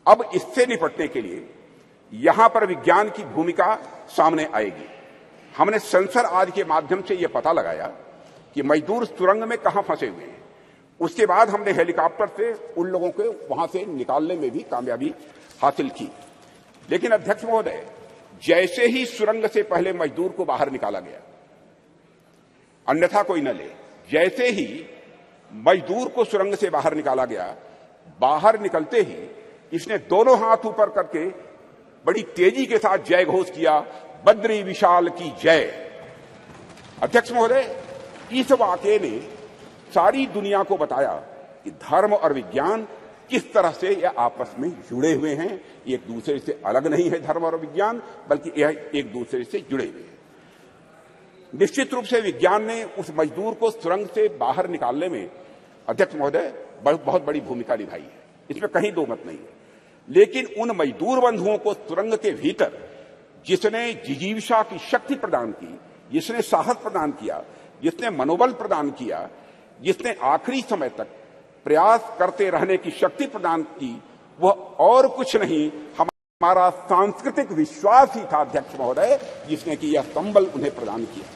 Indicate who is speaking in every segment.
Speaker 1: अब इससे निपटने के लिए यहां पर विज्ञान की भूमिका सामने आएगी। हमने सेंसर आज के माध्यम से यह पता लगाया कि मजदूर सुरंग में कहां फंसे हुए हैं। उसके बाद हमने हेलीकॉप्टर से उन लोगों को वहां से निकालने में भी कामयाबी हासिल की। लेकिन अध्यक्ष महोदय, जैसे ही सुरंग से पहले मजदूर को बाहर निकाला गया, अन्यथा कोई न ले, जैसे ही मजदूर को सुरंग से बाहर निकाला गया, बाहर निकलते ही इसने दोनों हाथ ऊपर करके बड़ी तेजी के साथ जय घोष किया, बद्री विशाल की जय। अध्यक्ष महोदय, इस वाकये ने सारी दुनिया को बताया कि धर्म और विज्ञान किस तरह से यह आपस में जुड़े हुए हैं। एक दूसरे से अलग नहीं है धर्म और विज्ञान, बल्कि यह एक दूसरे से जुड़े हुए हैं। निश्चित रूप से विज्ञान ने उस मजदूर को सुरंग से बाहर निकालने में, अध्यक्ष महोदय, बहुत बड़ी भूमिका निभाई है, इसमें कहीं दो मत नहीं है। लेकिन उन मजदूर बंधुओं को सुरंग के भीतर जिसने जिजीविषा की शक्ति प्रदान की, जिसने साहस प्रदान किया, जिसने मनोबल प्रदान किया, जिसने आखिरी समय तक प्रयास करते रहने की शक्ति प्रदान की, वह और कुछ नहीं, हमारा सांस्कृतिक विश्वास ही था अध्यक्ष महोदय, जिसने कि यह संबल उन्हें प्रदान किया।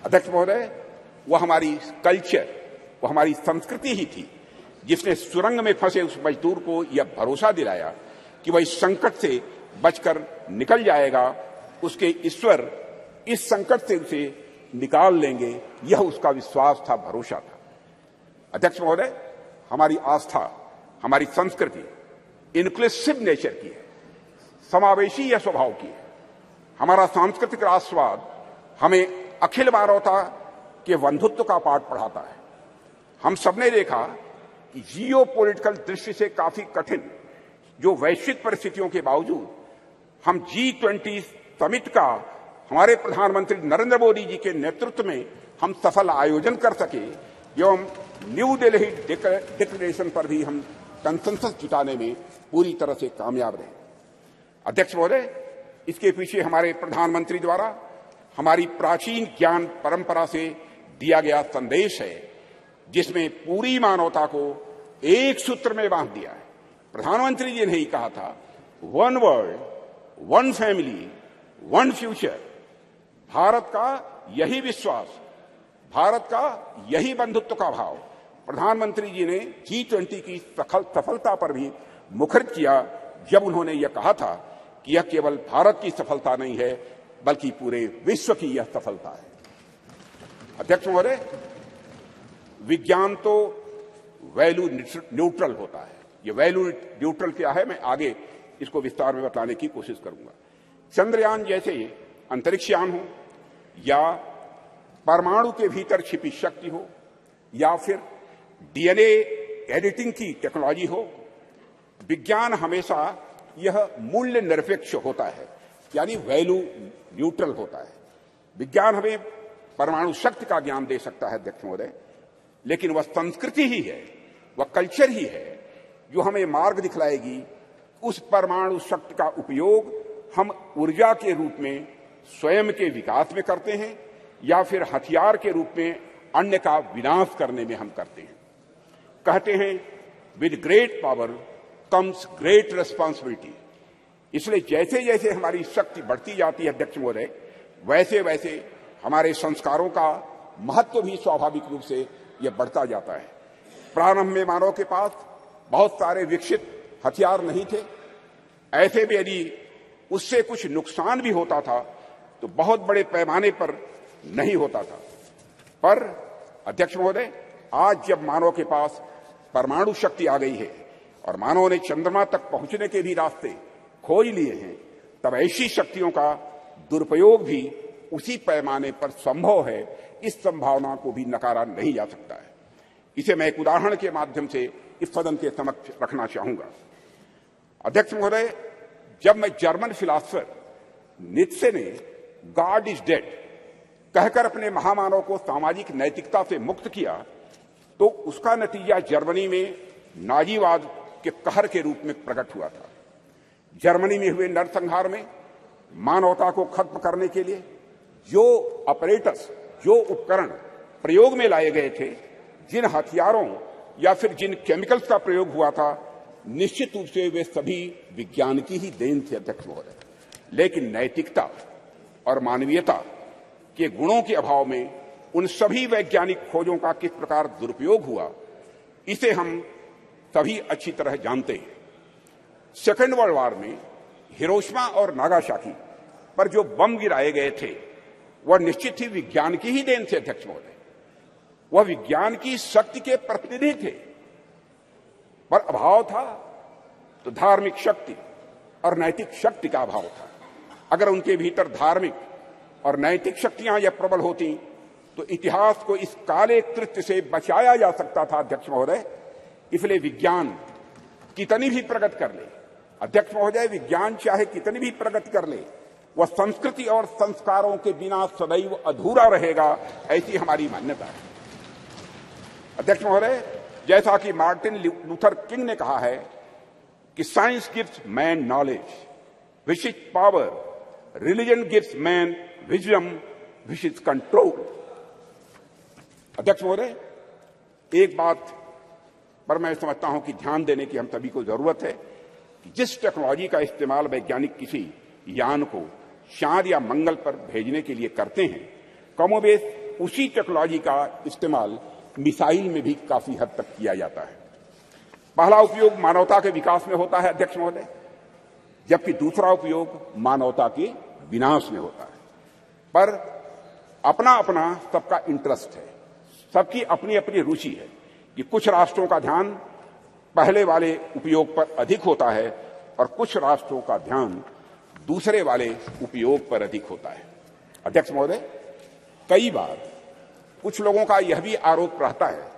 Speaker 1: अध्यक्ष महोदय, वह हमारी कल्चर, वह हमारी संस्कृति ही थी जिसने सुरंग में फंसे उस मजदूर को यह भरोसा दिलाया कि वह इस संकट से बचकर निकल जाएगा, उसके ईश्वर इस संकट से उसे निकाल लेंगे, यह उसका विश्वास था, भरोसा था। अध्यक्ष महोदय, हमारी आस्था, हमारी संस्कृति इनक्लूसिव नेचर की है, समावेशी यह स्वभाव की है। हमारा सांस्कृतिक राष्ट्रवाद हमें अखिल मानवता के बंधुत्व का पाठ पढ़ाता है। हम सबने देखा कि जियो पॉलिटिकल दृष्टि से काफी कठिन जो वैश्विक परिस्थितियों के बावजूद हम G20 समिट का हमारे प्रधानमंत्री नरेंद्र मोदी जी के नेतृत्व में हम सफल आयोजन कर सके, एवं न्यू दिल्ली डिक्लेरेशन पर भी हम कंसेंसस जुटाने में पूरी तरह से कामयाब रहे। अध्यक्ष महोदय, इसके पीछे हमारे प्रधानमंत्री द्वारा हमारी प्राचीन ज्ञान परंपरा से दिया गया संदेश है, जिसमें पूरी मानवता को एक सूत्र में बांध दिया है। प्रधानमंत्री जी ने ही कहा था, one world, one family, one future. Bharat का यही विश्वास, भारत का यही बंधुत्व का भाव प्रधानमंत्री जी ने G20 की सफलता पर भी मुखरित किया, जब उन्होंने यह कहा था कि यह केवल भारत की सफलता नहीं है, बल्कि पूरे विश्व की यह सफलता है। अध्यक्ष महोदय, विज्ञान तो वैल्यू न्यूट्रल होता है। ये वैल्यू न्यूट्रल क्या है, मैं आगे इसको विस्तार में बताने की कोशिश करूंगा। चंद्रयान जैसे अंतरिक्षयान हो, या परमाणु के भीतर छिपी शक्ति हो, या फिर डीएनए एडिटिंग की टेक्नोलॉजी हो, विज्ञान हमेशा यह मूल्य निरपेक्ष होता है, यानी वैल्यू न्यूट्रल होता है। विज्ञान हमें परमाणु शक्ति का ज्ञान दे सकता है अध्यक्ष महोदय, लेकिन वह संस्कृति ही है, वह कल्चर ही है जो हमें मार्ग दिखलाएगी उस परमाणु शक्ति का उपयोग हम ऊर्जा के रूप में स्वयं के विकास में करते हैं, या फिर हथियार के रूप में अन्य का विनाश करने में हम करते हैं। कहते हैं, with great power comes great responsibility. इसलिए जैसे जैसे हमारी शक्ति बढ़ती जाती है अध्यक्ष महोदय, वैसे वैसे हमारे संस्कारों का महत्व भी स्वाभाविक रूप से यह बढ़ता जाता है। प्रारंभ में मानव के पास बहुत सारे विकसित हथियार नहीं थे, ऐसे में यदि उससे कुछ नुकसान भी होता था तो बहुत बड़े पैमाने पर नहीं होता था। पर अध्यक्ष महोदय, आज जब मानव के पास परमाणु शक्ति आ गई है और मानव ने चंद्रमा तक पहुंचने के भी रास्ते खोज लिए हैं, तब ऐसी शक्तियों का दुरुपयोग भी उसी पैमाने पर संभव है। इस संभावना को भी नकारा नहीं जा सकता है। इसे मैं एक उदाहरण के माध्यम से इस सदन के समक्ष रखना चाहूंगा। अध्यक्ष महोदय, जब मैं जर्मन फिलासफर नीत्शे ने गॉड इज डेड कहकर अपने महामानव को सामाजिक नैतिकता से मुक्त किया, तो उसका नतीजा जर्मनी में नाजीवाद के कहर के रूप में प्रकट हुआ था। जर्मनी में हुए नरसंहार में मानवता को खत्म करने के लिए जो अपरेटस, जो उपकरण प्रयोग में लाए गए थे, जिन हथियारों या फिर जिन केमिकल्स का प्रयोग हुआ था, निश्चित रूप से वे सभी विज्ञान की ही देन थे अध्यक्ष महोदय, लेकिन नैतिकता और मानवीयता के गुणों के अभाव में उन सभी वैज्ञानिक खोजों का किस प्रकार दुरुपयोग हुआ, इसे हम सभी अच्छी तरह जानते हैं। सेकेंड वर्ल्ड वॉर में हिरोशिमा और नागासाकी पर जो बम गिराए गए थे वह निश्चित ही विज्ञान की ही देन थे अध्यक्ष महोदय। वह विज्ञान की शक्ति के प्रतिनिधि थे, पर अभाव था तो धार्मिक शक्ति और नैतिक शक्ति का अभाव था। अगर उनके भीतर धार्मिक और नैतिक शक्तियां यह प्रबल होती तो इतिहास को इस काले कृत्य से बचाया जा सकता था अध्यक्ष महोदय। इसलिए विज्ञान कितनी भी प्रगति कर ले अध्यक्ष महोदय, विज्ञान चाहे कितनी भी प्रगति कर ले, वह संस्कृति और संस्कारों के बिना सदैव अधूरा रहेगा, ऐसी हमारी मान्यता है अध्यक्ष महोदय। जैसा कि मार्टिन लूथर किंग ने कहा है कि science gives man knowledge which is power, religion gives man wisdom which is control. अध्यक्ष महोदय, एक बात पर मैं समझता हूं कि ध्यान देने की हम सभी को जरूरत है कि जिस टेक्नोलॉजी का इस्तेमाल वैज्ञानिक किसी यान को चांद या मंगल पर भेजने के लिए करते हैं, कमोबेश उसी टेक्नोलॉजी का इस्तेमाल मिसाइल में भी काफी हद तक किया जाता है। पहला उपयोग मानवता के विकास में होता है अध्यक्ष महोदय, जबकि दूसरा उपयोग मानवता के विनाश में होता है। पर अपना अपना सबका इंटरेस्ट है, सबकी अपनी अपनी रुचि है कि कुछ राष्ट्रों का ध्यान पहले वाले उपयोग पर अधिक होता है और कुछ राष्ट्रों का ध्यान दूसरे वाले उपयोग पर अधिक होता है। अध्यक्ष महोदय, कई बार कुछ लोगों का यह भी आरोप रहता है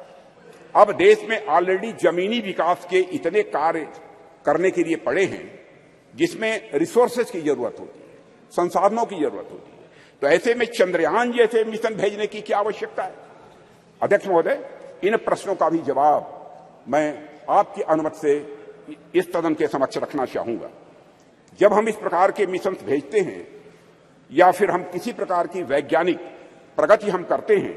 Speaker 1: अब देश में ऑलरेडी जमीनी विकास के इतने कार्य करने के लिए पड़े हैं जिसमें रिसोर्सेज की जरूरत होती है, संसाधनों की जरूरत होती है, तो ऐसे में चंद्रयान जैसे मिशन भेजने की क्या आवश्यकता है। अध्यक्ष महोदय, इन प्रश्नों का भी जवाब मैं आपकी अनुमति से इस सदन के समक्ष रखना चाहूंगा। जब हम इस प्रकार के मिशन भेजते हैं या फिर हम किसी प्रकार की वैज्ञानिक प्रगति हम करते हैं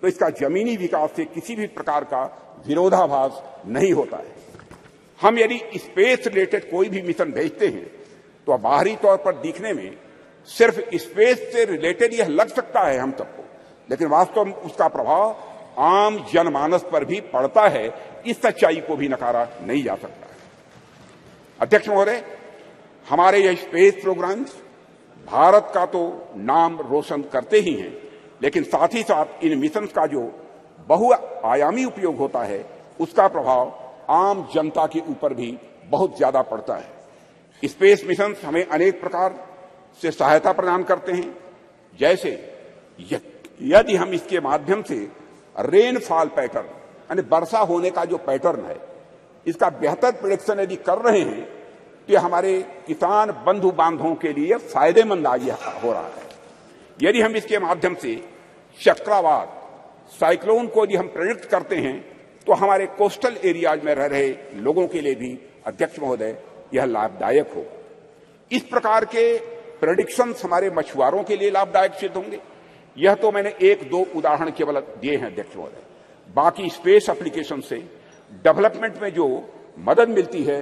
Speaker 1: तो इसका जमीनी विकास से किसी भी प्रकार का विरोधाभास नहीं होता है। हम यदि स्पेस रिलेटेड कोई भी मिशन भेजते हैं तो बाहरी तौर पर दिखने में सिर्फ स्पेस से रिलेटेड यह लग सकता है हम सबको, लेकिन वास्तव में उसका प्रभाव आम जनमानस पर भी पड़ता है। इस सच्चाई को भी नकारा नहीं जा सकता है। अध्यक्ष महोदय, हमारे यह स्पेस प्रोग्राम्स भारत का तो नाम रोशन करते ही हैं, लेकिन साथ ही साथ इन मिशन का जो बहुआयामी उपयोग होता है उसका प्रभाव आम जनता के ऊपर भी बहुत ज्यादा पड़ता है। स्पेस मिशन हमें अनेक प्रकार से सहायता प्रदान करते हैं, जैसे यदि हम इसके माध्यम से रेनफॉल पैटर्न यानी वर्षा होने का जो पैटर्न है इसका बेहतर प्रेडिक्शन यदि कर रहे हैं तो यह हमारे किसान बंधु बांधवों के लिए फायदेमंद आज हो रहा है। यदि हम इसके माध्यम से चक्रवात, साइक्लोन को यदि हम प्रेडिक्ट करते हैं तो हमारे कोस्टल एरियाज में रह रहे लोगों के लिए भी अध्यक्ष महोदय यह लाभदायक होगा। इस प्रकार के प्रेडिक्शंस हमारे मछुआरों के लिए लाभदायक सिद्ध होंगे। यह तो मैंने एक दो उदाहरण केवल दिए हैं अध्यक्ष महोदय। बाकी स्पेस एप्लीकेशन से डेवलपमेंट में जो मदद मिलती है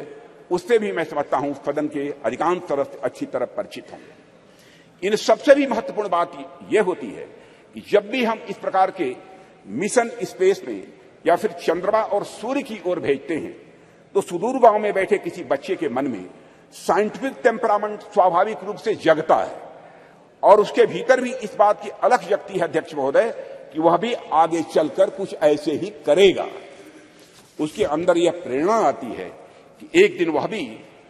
Speaker 1: उससे भी मैं समझता हूं सदन के अधिकांश सदस्य अच्छी तरह परिचित होंगे। इन सबसे भी महत्वपूर्ण बात यह होती है कि जब भी हम इस प्रकार के मिशन स्पेस में या फिर चंद्रमा और सूर्य की ओर भेजते हैं तो सुदूर गांव में बैठे किसी बच्चे के मन में साइंटिफिक टेम्परामेंट स्वाभाविक रूप से जगता है और उसके भीतर भी इस बात की अलख जगती है अध्यक्ष महोदय कि वह भी आगे चलकर कुछ ऐसे ही करेगा। उसके अंदर यह प्रेरणा आती है कि एक दिन वह भी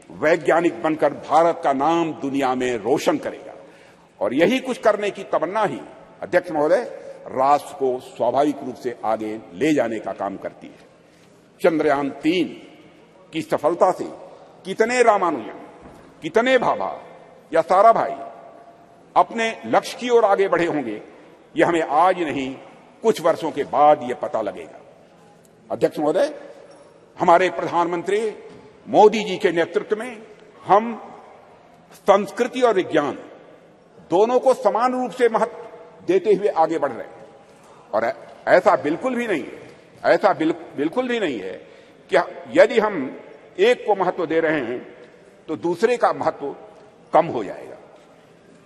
Speaker 1: वैज्ञानिक बनकर भारत का नाम दुनिया में रोशन करेगा, और यही कुछ करने की तमन्ना ही अध्यक्ष महोदय राष्ट्र को स्वाभाविक रूप से आगे ले जाने का काम करती है। चंद्रयान 3 की सफलता से कितने रामानुजन, कितने भाभा या साराभाई अपने लक्ष्य की ओर आगे बढ़े होंगे यह हमें आज नहीं कुछ वर्षों के बाद यह पता लगेगा। अध्यक्ष महोदय, हमारे प्रधानमंत्री मोदी जी के नेतृत्व में हम संस्कृति और विज्ञान दोनों को समान रूप से महत्व देते हुए आगे बढ़ रहे हैं, और ऐसा बिल्कुल भी नहीं है कि यदि हम एक को महत्व दे रहे हैं तो दूसरे का महत्व कम हो जाएगा।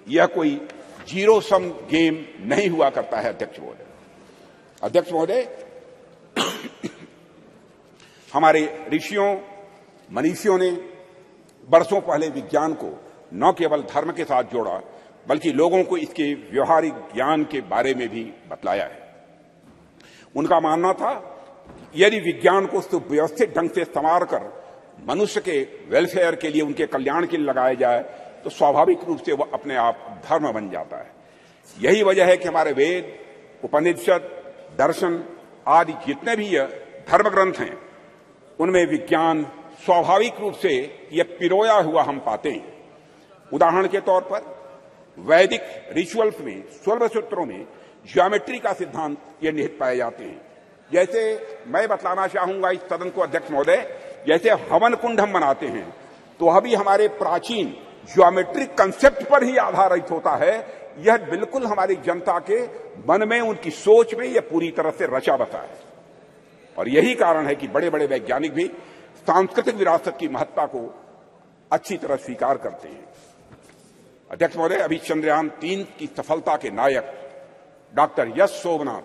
Speaker 1: यह कोई जीरो सम गेम नहीं हुआ करता है। अध्यक्ष महोदय, हमारे ऋषियों मनीषियों ने बरसों पहले विज्ञान को न केवल धर्म के साथ जोड़ा, बल्कि लोगों को इसके व्यवहारिक ज्ञान के बारे में भी बतलाया है। उनका मानना था यदि विज्ञान को सुव्यवस्थित ढंग से संवार कर मनुष्य के वेलफेयर के लिए, उनके कल्याण के लिए लगाया जाए तो स्वाभाविक रूप से वह अपने आप धर्म बन जाता है। यही वजह है कि हमारे वेद, उपनिषद, दर्शन आदि जितने भी धर्म ग्रंथ हैं, उनमें विज्ञान स्वाभाविक रूप से यह पिरोया हुआ हम पाते हैं। उदाहरण के तौर पर वैदिक रिचुअल्स में, 16 सूत्रों में ज्योमेट्री का सिद्धांत ये निहित पाए जाते हैं। जैसे मैं बतलाना चाहूंगा इस सदन को अध्यक्ष महोदय, जैसे हवन कुंड हम बनाते हैं तो वह भी हमारे प्राचीन ज्योमेट्रिक कंसेप्ट पर ही आधारित होता है। यह बिल्कुल हमारी जनता के मन में, उनकी सोच में यह पूरी तरह से रचा बसा है। और यही कारण है कि बड़े बड़े वैज्ञानिक भी सांस्कृतिक विरासत की महत्ता को अच्छी तरह स्वीकार करते हैं। अध्यक्ष महोदय, अभी चंद्रयान 3 की सफलता के नायक डॉक्टर यश सोमनाथ,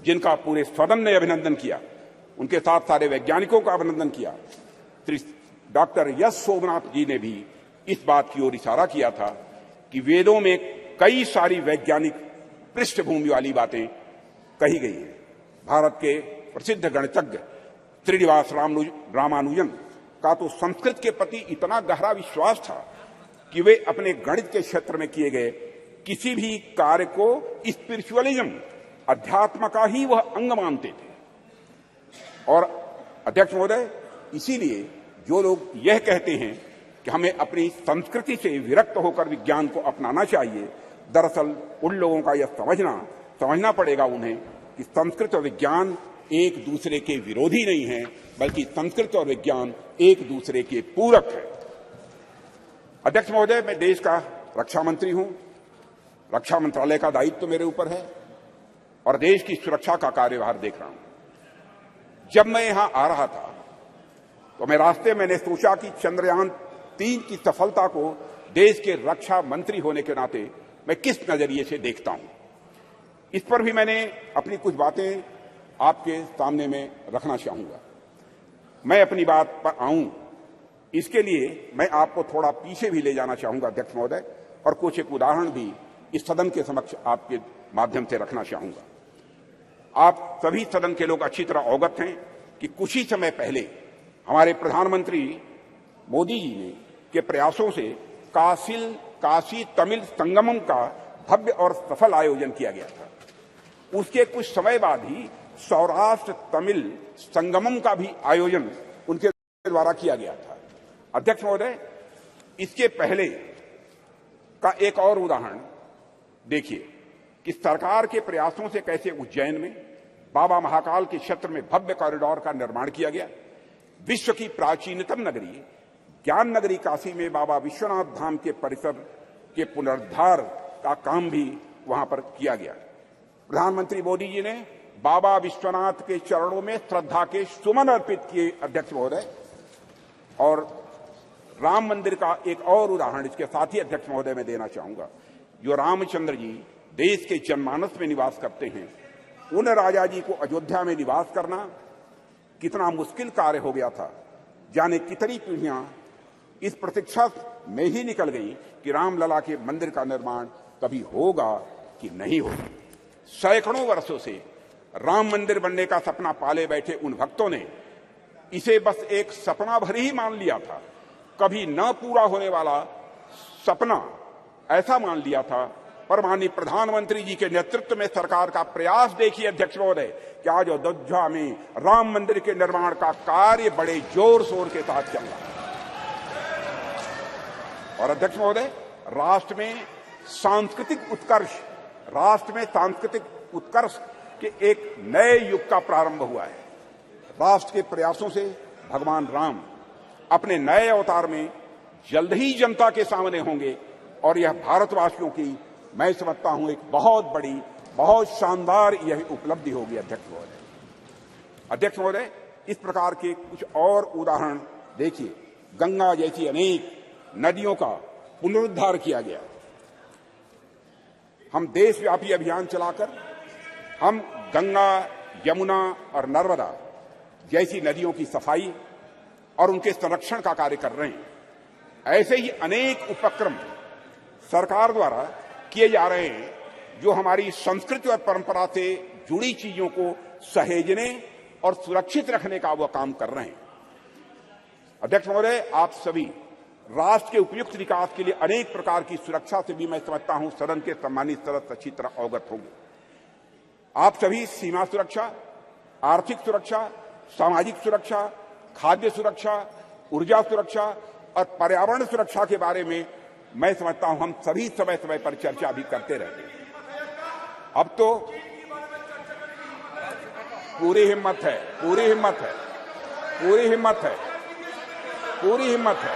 Speaker 1: जिनका पूरे सदन ने अभिनंदन किया, उनके साथ सारे वैज्ञानिकों का अभिनंदन किया, श्री डॉक्टर यश सोमनाथ जी ने भी इस बात की ओर इशारा किया था कि वेदों में कई सारी वैज्ञानिक पृष्ठभूमि वाली बातें कही गई हैं। भारत के प्रसिद्ध गणितज्ञ श्रीनिवास रामानुजन का तो संस्कृत के प्रति इतना गहरा विश्वास था कि वे अपने गणित के क्षेत्र में किए गए किसी भी कार्य को स्पिरिचुअलिज्म, अध्यात्म का ही वह अंग मानते थे। और अध्यक्ष महोदय, इसीलिए जो लोग यह कहते हैं कि हमें अपनी संस्कृति से विरक्त होकर विज्ञान को अपनाना चाहिए, दरअसल उन लोगों का यह समझना पड़ेगा उन्हें कि संस्कृत और विज्ञान एक दूसरे के विरोधी नहीं है, बल्कि संस्कृत और विज्ञान एक दूसरे के पूरक है। अध्यक्ष महोदय, मैं देश का रक्षा मंत्री हूं, रक्षा मंत्रालय का दायित्व तो मेरे ऊपर है और देश की सुरक्षा का कार्यभार देख रहा हूं। जब मैं यहां आ रहा था तो मैं रास्ते मैंने सोचा कि चंद्रयान 3 की सफलता को देश के रक्षा मंत्री होने के नाते मैं किस नजरिए से देखता हूं, इस पर भी मैंने अपनी कुछ बातें आपके सामने में रखना चाहूंगा। मैं अपनी बात पर आऊं, इसके लिए मैं आपको थोड़ा पीछे भी ले जाना चाहूंगा अध्यक्ष महोदय, और कुछ एक उदाहरण भी इस सदन के समक्ष आपके माध्यम से रखना चाहूंगा। आप सभी सदन के लोग अच्छी तरह अवगत हैं कि कुछ ही समय पहले हमारे प्रधानमंत्री मोदी जी ने के प्रयासों से काशी तमिल संगमम का भव्य और सफल आयोजन किया गया था। उसके कुछ समय बाद ही सौराष्ट्र तमिल संगमम का भी आयोजन उनके द्वारा किया गया था। अध्यक्ष महोदय, इसके पहले का एक और उदाहरण देखिए कि सरकार के प्रयासों से कैसे उज्जैन में बाबा महाकाल के क्षेत्र में भव्य कॉरिडोर का निर्माण किया गया। विश्व की प्राचीनतम नगरी ज्ञान नगरी काशी में बाबा विश्वनाथ धाम के परिसर के पुनरुद्धार का काम भी वहां पर किया गया। प्रधानमंत्री मोदी जी ने बाबा विश्वनाथ के चरणों में श्रद्धा के सुमन अर्पित किए अध्यक्ष महोदय। और राम मंदिर का एक और उदाहरण इसके साथ ही अध्यक्ष महोदय मैं देना चाहूंगा। जो रामचंद्र जी देश के जनमानस में निवास करते हैं, उन राजा जी को अयोध्या में निवास करना कितना मुश्किल कार्य हो गया था। जाने कितनी पीढ़ियां इस प्रतीक्षा में ही निकल गई कि रामलला के मंदिर का निर्माण कभी होगा कि नहीं होगा। सैकड़ों वर्षों से राम मंदिर बनने का सपना पाले बैठे उन भक्तों ने इसे बस एक सपना भर ही मान लिया था, कभी न पूरा होने वाला सपना ऐसा मान लिया था। पर माननीय प्रधानमंत्री जी के नेतृत्व में सरकार का प्रयास देखिए अध्यक्ष महोदय कि आज अयोध्या में राम मंदिर के निर्माण का कार्य बड़े जोर शोर के साथ चल रहा है। और अध्यक्ष महोदय, राष्ट्र में सांस्कृतिक उत्कर्ष के एक नए युग का प्रारंभ हुआ है। राष्ट्र के प्रयासों से भगवान राम अपने नए अवतार में जल्द ही जनता के सामने होंगे और यह भारतवासियों की, मैं समझता हूं, एक बहुत बड़ी, बहुत शानदार यह उपलब्धि होगी अध्यक्ष महोदय। इस प्रकार के कुछ और उदाहरण देखिए, गंगा जैसी अनेक नदियों का पुनरुद्धार किया गया। हम देशव्यापी अभियान चलाकर हम गंगा, यमुना और नर्मदा जैसी नदियों की सफाई और उनके संरक्षण का कार्य कर रहे हैं। ऐसे ही अनेक उपक्रम सरकार द्वारा किए जा रहे हैं जो हमारी संस्कृति और परंपरा से जुड़ी चीजों को सहेजने और सुरक्षित रखने का वो काम कर रहे हैं। अध्यक्ष महोदय, आप सभी राष्ट्र के उपयुक्त विकास के लिए अनेक प्रकार की सुरक्षा से भी मैं समझता हूं सदन के सम्मानित सदस्य अच्छी तरह अवगत होंगे। आप सभी सीमा सुरक्षा, आर्थिक सुरक्षा, सामाजिक सुरक्षा, खाद्य सुरक्षा, ऊर्जा सुरक्षा और पर्यावरण सुरक्षा के बारे में मैं समझता हूं हम सभी समय समय पर चर्चा भी करते रहते हैं। अब तो पूरी हिम्मत है, पूरी हिम्मत है, पूरी हिम्मत है, पूरी हिम्मत है।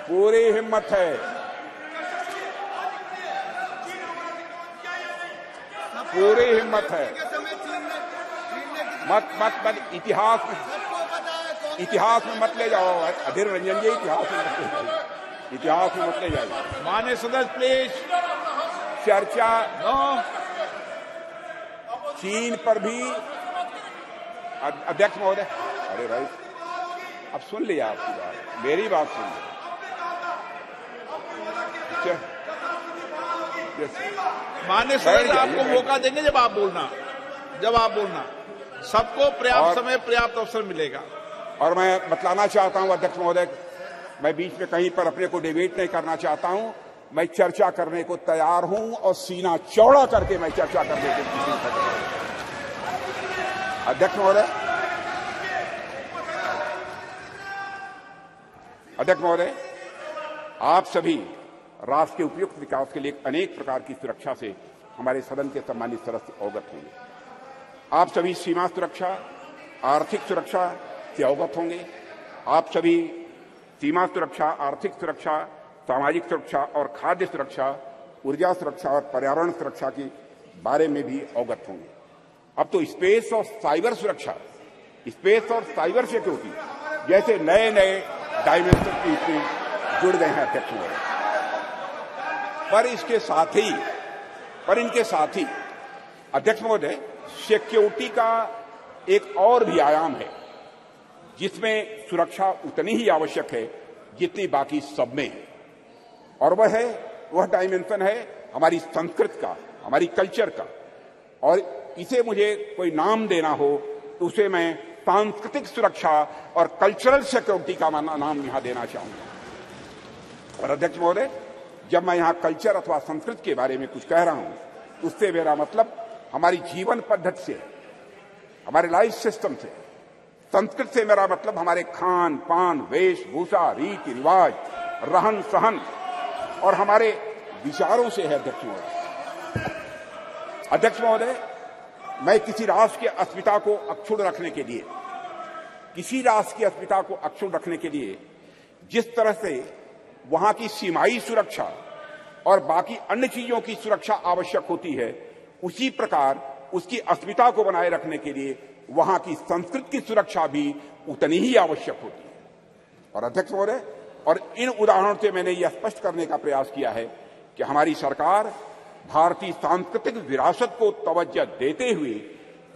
Speaker 1: पूरी हिम्मत है, पूरी हिम्मत है। मत इतिहास में मत ले जाओ अधीर रंजन जी, इतिहास में मत ले जाइए।
Speaker 2: माननीय सदस्य प्लीज।
Speaker 1: चर्चा चीन पर भी अध्यक्ष महोदय, अरे भाई अब सुन लिया आपकी बात, मेरी बात सुन लिया।
Speaker 2: माननीय सदस्य आपको मौका देंगे जब आप बोलना, सबको पर्याप्त समय पर्याप्त अवसर मिलेगा।
Speaker 1: और मैं बतलाना चाहता हूं अध्यक्ष महोदय, मैं बीच में कहीं पर अपने को डिबेट नहीं करना चाहता हूं। मैं चर्चा करने को तैयार हूं और सीना चौड़ा करके मैं चर्चा करने को तैयार हूं। अध्यक्ष महोदय, आप सभी राष्ट्र के उपयुक्त विकास के लिए अनेक प्रकार की सुरक्षा से हमारे सदन के सम्मानित सदस्य अवगत होंगे। आप सभी सीमा सुरक्षा, आर्थिक सुरक्षा से अवगत होंगे। आप सभी सीमा सुरक्षा, आर्थिक सुरक्षा, सामाजिक सुरक्षा और खाद्य सुरक्षा, ऊर्जा सुरक्षा और पर्यावरण सुरक्षा के बारे में भी अवगत होंगे। अब तो स्पेस और साइबर सुरक्षा, स्पेस और साइबर सिक्योरिटी जैसे नए नए डायमेंशन इसमें जुड़ गए हैं अध्यक्ष महोदय। पर इनके साथ ही अध्यक्ष महोदय, सिक्योरिटी का एक और भी आयाम है जिसमें सुरक्षा उतनी ही आवश्यक है जितनी बाकी सब में है, और वह डायमेंशन है हमारी संस्कृति का, हमारी कल्चर का। और इसे मुझे कोई नाम देना हो तो उसे मैं सांस्कृतिक सुरक्षा और कल्चरल सिक्योरिटी का नाम यहां देना चाहूंगा। और अध्यक्ष महोदय, जब मैं यहां कल्चर अथवा संस्कृति के बारे में कुछ कह रहा हूं उससे मेरा मतलब हमारी जीवन पद्धति से, हमारे लाइफ सिस्टम से। संस्कृति से मेरा मतलब हमारे खान पान, वेशभूषा, रीति रिवाज, रहन सहन और हमारे विचारों से है। अध्यक्ष महोदय, मैं किसी राष्ट्र की अस्मिता को अक्षुण्ण रखने के लिए जिस तरह से वहां की सीमाई सुरक्षा और बाकी अन्य चीजों की सुरक्षा आवश्यक होती है, उसी प्रकार उसकी अस्मिता को बनाए रखने के लिए वहां की संस्कृति की सुरक्षा भी उतनी ही आवश्यक होती है। और अध्यक्ष महोदय, और इन उदाहरणों से मैंने यह स्पष्ट करने का प्रयास किया है कि हमारी सरकार भारतीय सांस्कृतिक विरासत को तवज्जो देते हुए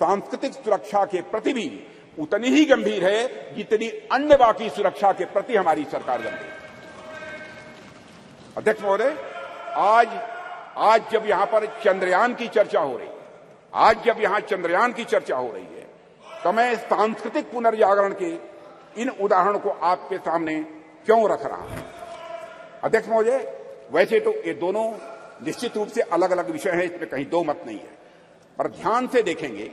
Speaker 1: सांस्कृतिक सुरक्षा के प्रति भी उतनी ही गंभीर है जितनी अन्य बाकी सुरक्षा के प्रति हमारी सरकार गंभीर है। अध्यक्ष महोदय, आज जब यहां पर चंद्रयान की चर्चा हो रही है, तो मैं सांस्कृतिक पुनर्जागरण के इन उदाहरणों को आपके सामने क्यों रख रहा हूं। अध्यक्ष महोदय, वैसे तो ये दोनों निश्चित रूप से अलग अलग विषय हैं, इसमें कहीं दो मत नहीं है, पर ध्यान से देखेंगे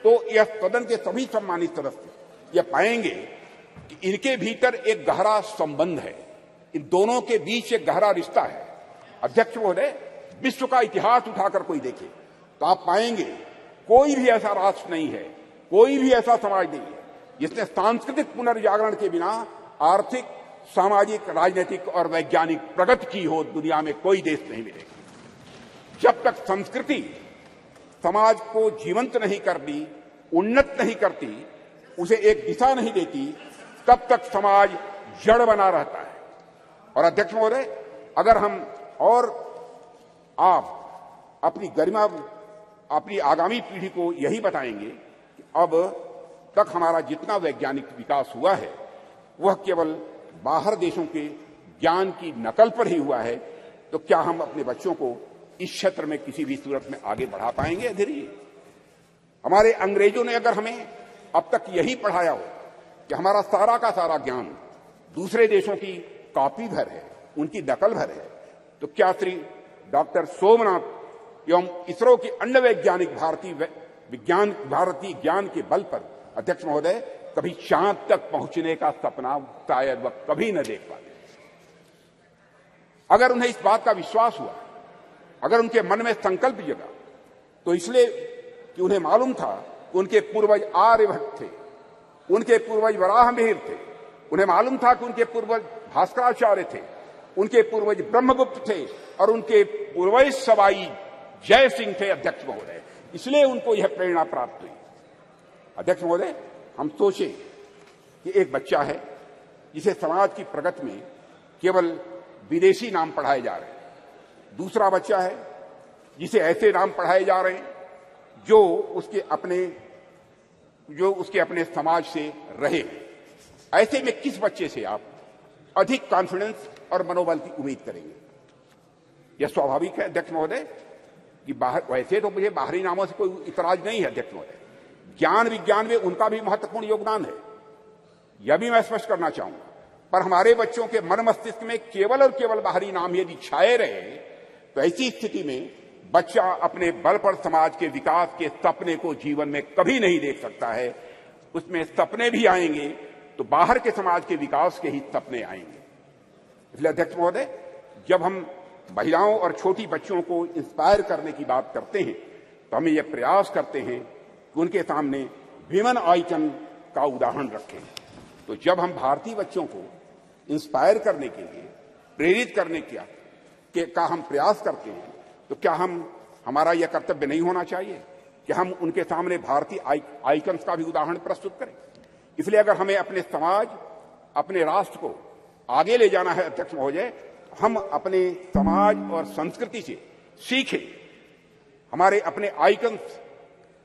Speaker 1: तो यह सदन के सभी सम्मानित सदस्य यह पाएंगे कि इनके भीतर एक गहरा संबंध है, इन दोनों के बीच एक गहरा रिश्ता है। अध्यक्ष महोदय, विश्व का इतिहास उठाकर कोई देखे तो आप पाएंगे कोई भी ऐसा राष्ट्र नहीं है, कोई भी ऐसा समाज नहीं है जिसने सांस्कृतिक पुनर्जागरण के बिना आर्थिक, सामाजिक, राजनीतिक और वैज्ञानिक प्रगति की हो। दुनिया में कोई देश नहीं मिलेगा। जब तक समाज को जीवंत नहीं करती, उन्नत नहीं करती, उसे एक दिशा नहीं देती, तब तक समाज जड़ बना रहता है। और अध्यक्ष महोदय, अगर हम और आप अपनी गरिमा, अपनी आगामी पीढ़ी को यही बताएंगे कि अब तक हमारा जितना वैज्ञानिक विकास हुआ है वह केवल बाहर देशों के ज्ञान की नकल पर ही हुआ है, तो क्या हम अपने बच्चों को इस क्षेत्र में किसी भी सूरत में आगे बढ़ा पाएंगे? धीरे हमारे अंग्रेजों ने अगर हमें अब तक यही पढ़ाया हो कि हमारा सारा का सारा ज्ञान दूसरे देशों की कॉपी भर है, उनकी नकल भर है, तो क्या श्री डॉक्टर सोमनाथ एवं इसरो के अन्य वैज्ञानिक भारतीय ज्ञान के बल पर अध्यक्ष महोदय कभी चांद तक पहुंचने का सपना शायद वह कभी न देख पाते? अगर उन्हें इस बात का विश्वास हुआ, अगर उनके मन में संकल्प जगा, तो इसलिए कि उन्हें मालूम था कि उनके पूर्वज आर्यभट्ट थे, उनके पूर्वज वराहमिहिर थे, उन्हें मालूम था कि उनके पूर्वज भास्कराचार्य थे, उनके पूर्वज ब्रह्मगुप्त थे और उनके पूर्वज सवाई जय सिंह थे। अध्यक्ष महोदय, इसलिए उनको यह प्रेरणा प्राप्त हुई। अध्यक्ष महोदय, हम सोचे कि एक बच्चा है जिसे समाज की प्रगति में केवल विदेशी नाम पढ़ाए जा रहे हैं, दूसरा बच्चा है जिसे ऐसे नाम पढ़ाए जा रहे हैं जो उसके अपने समाज से रहे। ऐसे में किस बच्चे से आप अधिक कॉन्फिडेंस और मनोबल की उम्मीद करेंगे? यह स्वाभाविक है अध्यक्ष महोदय कि वैसे तो मुझे बाहरी नामों से कोई इतराज नहीं है अध्यक्ष महोदय, ज्ञान विज्ञान में उनका भी महत्वपूर्ण योगदान है, यह भी मैं स्पष्ट करना चाहूंगा। पर हमारे बच्चों के मन मस्तिष्क में केवल और केवल बाहरी नाम यदि छाए रहे तो ऐसी स्थिति में बच्चा अपने बल पर समाज के विकास के सपने को जीवन में कभी नहीं देख सकता है। उसमें सपने भी आएंगे तो बाहर के समाज के विकास के ही सपने आएंगे। इसलिए अध्यक्ष महोदय, जब हम महिलाओं और छोटी बच्चों को इंस्पायर करने की बात करते हैं तो हमें यह प्रयास करते हैं कि उनके सामने विमेन आइकन का उदाहरण रखें। तो जब हम भारतीय बच्चों को इंस्पायर करने के लिए, प्रेरित करने का हम प्रयास करते हैं, तो क्या हमारा यह कर्तव्य नहीं होना चाहिए कि हम उनके सामने भारतीय आइकन्स का भी उदाहरण प्रस्तुत करें? इसलिए अगर हमें अपने समाज, अपने राष्ट्र को आगे ले जाना है अध्यक्ष महोदय, हम अपने समाज और संस्कृति से सीखें, हमारे अपने आइकन्स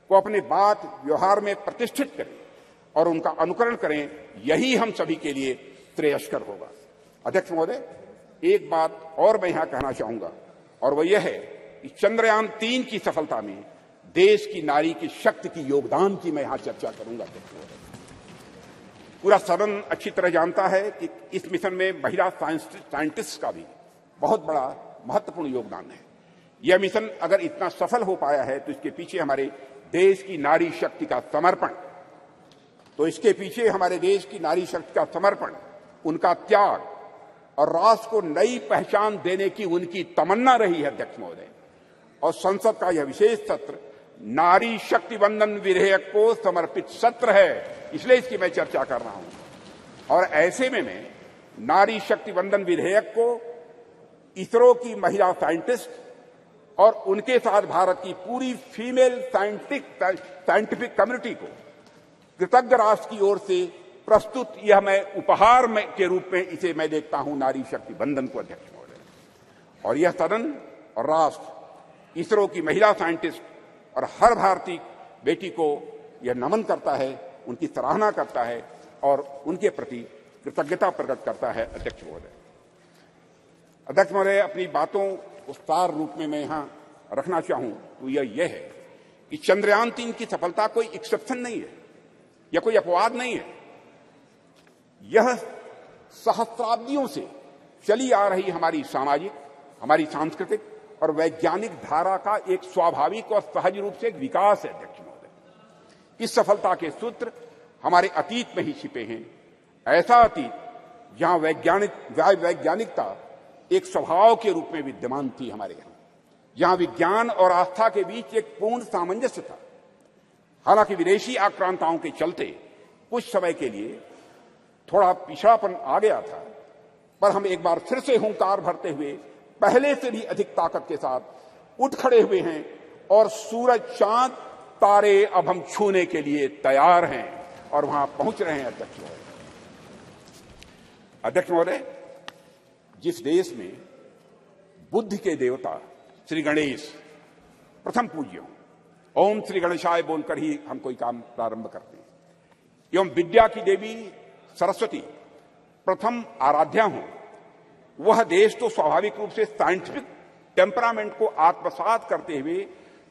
Speaker 1: को अपने बात व्यवहार में प्रतिष्ठित करें और उनका अनुकरण करें। यही हम सभी के लिए श्रेयस्कर होगा। अध्यक्ष महोदय, एक बात और मैं यहां कहना चाहूंगा और वह यह है कि चंद्रयान 3 की सफलता में देश की नारी की शक्ति की योगदान की मैं यहां चर्चा करूंगा। पूरा सदन अच्छी तरह जानता है कि इस मिशन में महिला साइंटिस्ट का भी बहुत बड़ा महत्वपूर्ण योगदान है। यह मिशन अगर इतना सफल हो पाया है तो इसके पीछे हमारे देश की नारी शक्ति का समर्पण, उनका त्याग और राष्ट्र को नई पहचान देने की उनकी तमन्ना रही है अध्यक्ष महोदय। और संसद का यह विशेष सत्र नारी शक्ति वंदन विधेयक को समर्पित सत्र है, इसलिए इसकी मैं चर्चा कर रहा हूं। और ऐसे में मैं नारी शक्ति वंदन विधेयक को इसरो की महिला साइंटिस्ट और उनके साथ भारत की पूरी फीमेल साइंटिफिक कम्युनिटी को कृतज्ञ राष्ट्र की ओर से प्रस्तुत यह मैं उपहार के रूप में इसे मैं देखता हूं, नारी शक्ति वंदन को अध्यक्ष महोदय। और यह सदन और राष्ट्र इसरो की महिला साइंटिस्ट और हर भारतीय बेटी को यह नमन करता है, उनकी सराहना करता है और उनके प्रति कृतज्ञता प्रकट करता है अध्यक्ष महोदय। अध्यक्ष महोदय, अपनी बातों को सार रूप में मैं यहां रखना चाहूं तो यह है कि चंद्रयान 3 की सफलता कोई एक्सेप्शन नहीं है या कोई अपवाद नहीं है। यह सहस्राब्दियों से चली आ रही हमारी सामाजिक, हमारी सांस्कृतिक और वैज्ञानिक धारा का एक स्वाभाविक और सहज रूप से एक विकास है अध्यक्ष महोदय। इस सफलता के सूत्र हमारे अतीत में ही छिपे हैं। ऐसा अतीत जहां वैज्ञानिकता एक स्वभाव के रूप में विद्यमान थी हमारे यहां, जहां विज्ञान और आस्था के बीच एक पूर्ण सामंजस्य था। हालांकि विदेशी आक्रांताओं के चलते कुछ समय के लिए थोड़ा पिछड़ापन आ गया था, पर हम एक बार फिर से हुंकार भरते हुए पहले से भी अधिक ताकत के साथ उठ खड़े हुए हैं और सूरज, चांद, तारे अब हम छूने के लिए तैयार हैं और वहां पहुंच रहे हैं। अध्यक्ष महोदय, अध्यक्ष महोदय, जिस देश में बुद्धि के देवता श्री गणेश प्रथम पूज्य हों, ओम श्री गणेशाय बोलकर ही हम कोई काम प्रारंभ करते हैं, एवं विद्या की देवी सरस्वती प्रथम आराध्या हों, वह देश तो स्वाभाविक रूप से साइंटिफिक टेम्परामेंट को आत्मसात करते हुए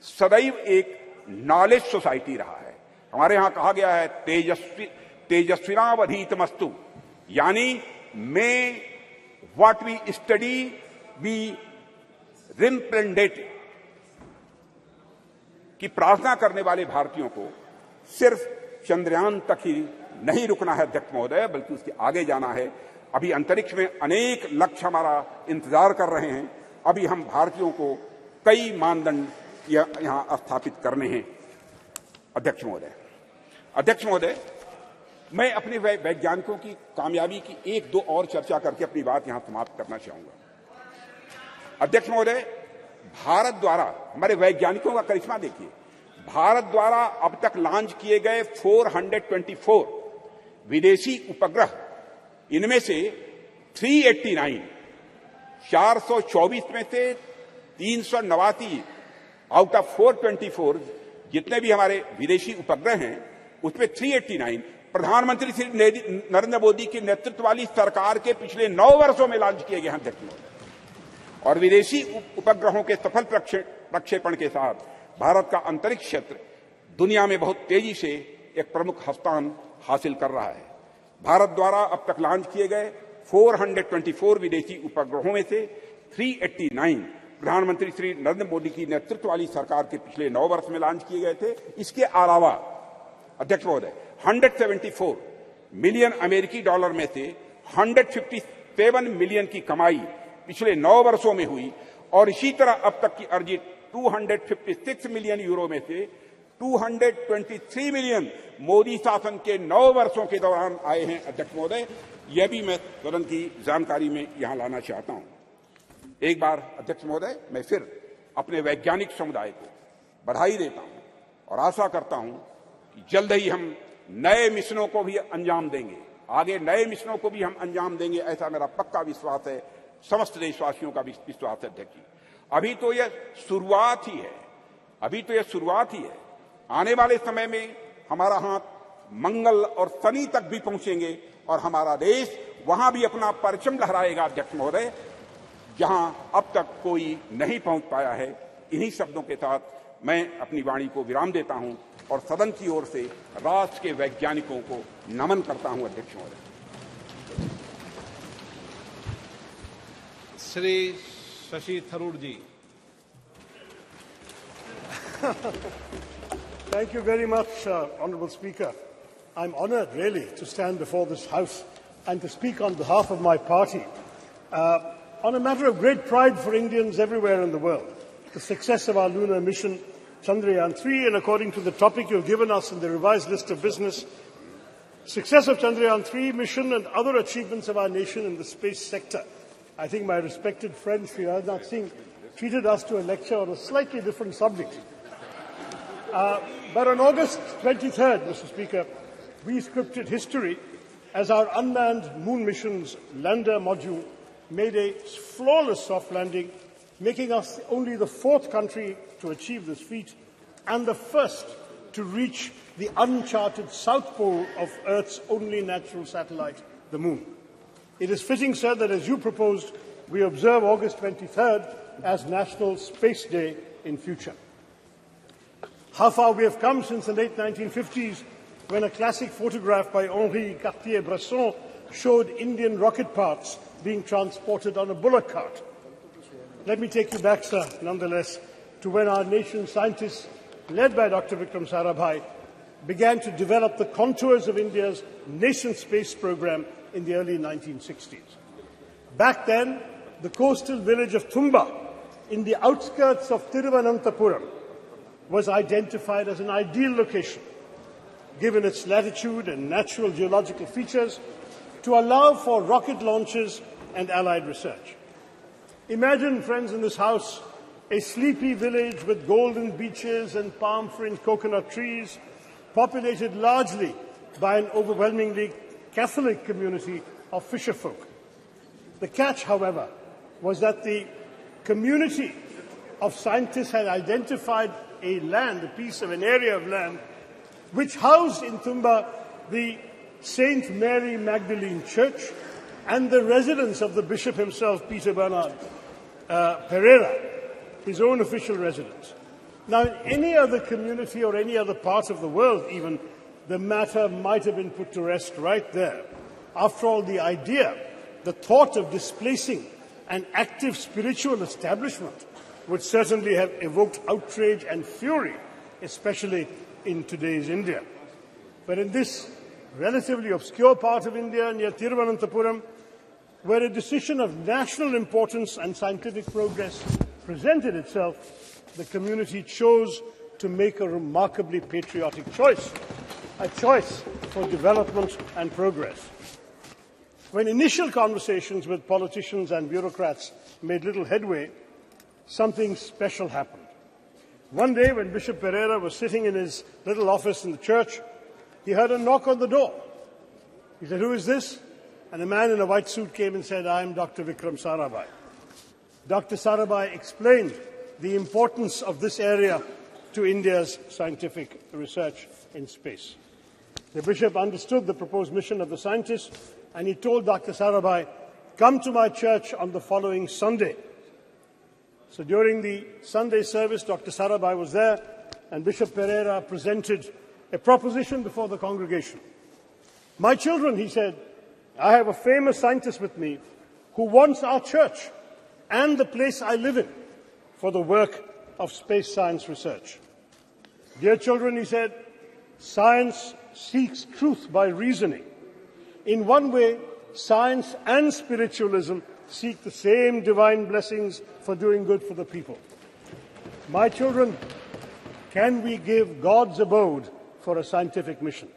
Speaker 1: सदैव एक नॉलेज सोसाइटी रहा है। हमारे यहां कहा गया है तेजस्विनावधीतमस्तु, यानी may what we study be representative, कि प्रार्थना करने वाले भारतीयों को सिर्फ चंद्रयान तक ही नहीं रुकना है अध्यक्ष महोदय, बल्कि उसके आगे जाना है। अभी अंतरिक्ष में अनेक लक्ष्य हमारा इंतजार कर रहे हैं। अभी हम भारतीयों को कई मानदंड यहां स्थापित करने हैं। अध्यक्ष महोदय, मैं अपने वैज्ञानिकों की कामयाबी की एक दो और चर्चा करके अपनी बात यहां समाप्त करना चाहूंगा। अध्यक्ष महोदय, भारत द्वारा, हमारे वैज्ञानिकों का करिश्मा देखिए, भारत द्वारा अब तक लॉन्च किए गए 424 विदेशी उपग्रह, इनमें से 389, 424 में से 389 आउट ऑफ 424 जितने भी हमारे विदेशी उपग्रह हैं, उसमें 389 प्रधानमंत्री श्री नरेंद्र मोदी के नेतृत्व वाली सरकार के पिछले 9 वर्षों में लॉन्च किए गए हैं अध्यक्ष महोदय। और विदेशी उपग्रहों के सफल प्रक्षेपण के साथ भारत का अंतरिक्ष क्षेत्र दुनिया में बहुत तेजी से एक प्रमुख स्थान हासिल कर रहा है। भारत द्वारा अब तक लॉन्च किए गए 424 विदेशी उपग्रहों में से 389 प्रधानमंत्री श्री नरेंद्र मोदी की नेतृत्व वाली सरकार के पिछले 9 वर्ष में लॉन्च किए गए थे। इसके अलावा अध्यक्ष महोदय, 174 मिलियन अमेरिकी डॉलर में से 157 मिलियन की कमाई पिछले 9 वर्षों में हुई, और इसी तरह अब तक की अर्जित 256 मिलियन यूरो में से 223 मिलियन मोदी शासन के 9 वर्षों के दौरान आए हैं। अध्यक्ष महोदय, यह भी मैं तुरंत की जानकारी में यहां लाना चाहता हूं। एक बार अध्यक्ष महोदय, मैं फिर अपने वैज्ञानिक समुदाय को बधाई देता हूं और आशा करता हूं कि जल्द ही हम नए मिशनों को भी अंजाम देंगे, आगे नए मिशनों को भी हम अंजाम देंगे, ऐसा मेरा पक्का विश्वास है, समस्त देशवासियों का विश्वास है। अध्यक्ष जी, अभी तो यह शुरुआत ही है, आने वाले समय में हमारा हाथ मंगल और शनि तक भी पहुंचेंगे और हमारा देश वहां भी अपना परचम लहराएगा अध्यक्ष महोदय, जहां अब तक कोई नहीं पहुंच पाया है। इन्हीं शब्दों के साथ मैं अपनी वाणी को विराम देता हूं और सदन की ओर से राष्ट्र के वैज्ञानिकों को नमन करता हूं। अध्यक्ष महोदय,
Speaker 2: श्री शशि थरूर जी।
Speaker 3: Thank you very much, Honourable Speaker. I'm honoured, really, to stand before this House and to speak on behalf of my party on a matter of great pride for Indians everywhere in the world, the success of our lunar mission, Chandrayaan-3, and according to the topic you've given us in the revised list of business, success of Chandrayaan-3 mission and other achievements of our nation in the space sector. I think my respected friend, Sri Rajnath Singh, treated us to a lecture on a slightly different subject. But on August 23rd, Mr. Speaker, we scripted history as our unmanned moon mission's lander module made a flawless soft landing, making us only the 4th country to achieve this feat and the first to reach the uncharted south pole of Earth's only natural satellite, the moon. It is fitting, sir, that as you proposed, we observe August 23rd as National Space Day in future. How far we have come since the late 1950s, when a classic photograph by Henri Cartier-Bresson showed Indian rocket parts being transported on a bullock cart. Let me take you back, sir, nonetheless, to when our nation's scientists, led by Dr. Vikram Sarabhai, began to develop the contours of India's nascent space program in the early 1960s. Back then, the coastal village of Thumba, in the outskirts of Thiruvananthapuram, was identified as an ideal location, given its latitude and natural geological features, to allow for rocket launches and allied research. Imagine, friends in this House, a sleepy village with golden beaches and palm-fringed coconut trees, populated largely by an overwhelmingly Catholic community of fisherfolk. The catch, however, was that the community of scientists had identified a piece of an area of land, which housed in Tumba the St. Mary Magdalene Church and the residence of the bishop himself, Peter Bernard Pereira, his own official residence. Now, in any other community or any other part of the world, even, the matter might have been put to rest right there. After all, the thought of displacing an active spiritual establishment would certainly have evoked outrage and fury, especially in today's India. But in this relatively obscure part of India near Thiruvananthapuram, where a decision of national importance and scientific progress presented itself, the community chose to make a remarkably patriotic choice, a choice for development and progress. When initial conversations with politicians and bureaucrats made little headway, something special happened. One day, when Bishop Pereira was sitting in his little office in the church, he heard a knock on the door. He said, "Who is this?" And a man in a white suit came and said, "I am Dr. Vikram Sarabhai." Dr. Sarabhai explained the importance of this area to India's scientific research in space. The bishop understood the proposed mission of the scientists, and he told Dr. Sarabhai, "Come to my church on the following Sunday." So during the Sunday service, Dr. Sarabhai was there, and Bishop Pereira presented a proposition before the congregation. "My children," he said, "I have a famous scientist with me who wants our church and the place I live in for the work of space science research. Dear children," he said, "science seeks truth by reasoning. In one way, science and spiritualism seek the same divine blessings for doing good for the people. My children, can we give God's abode for a scientific mission?"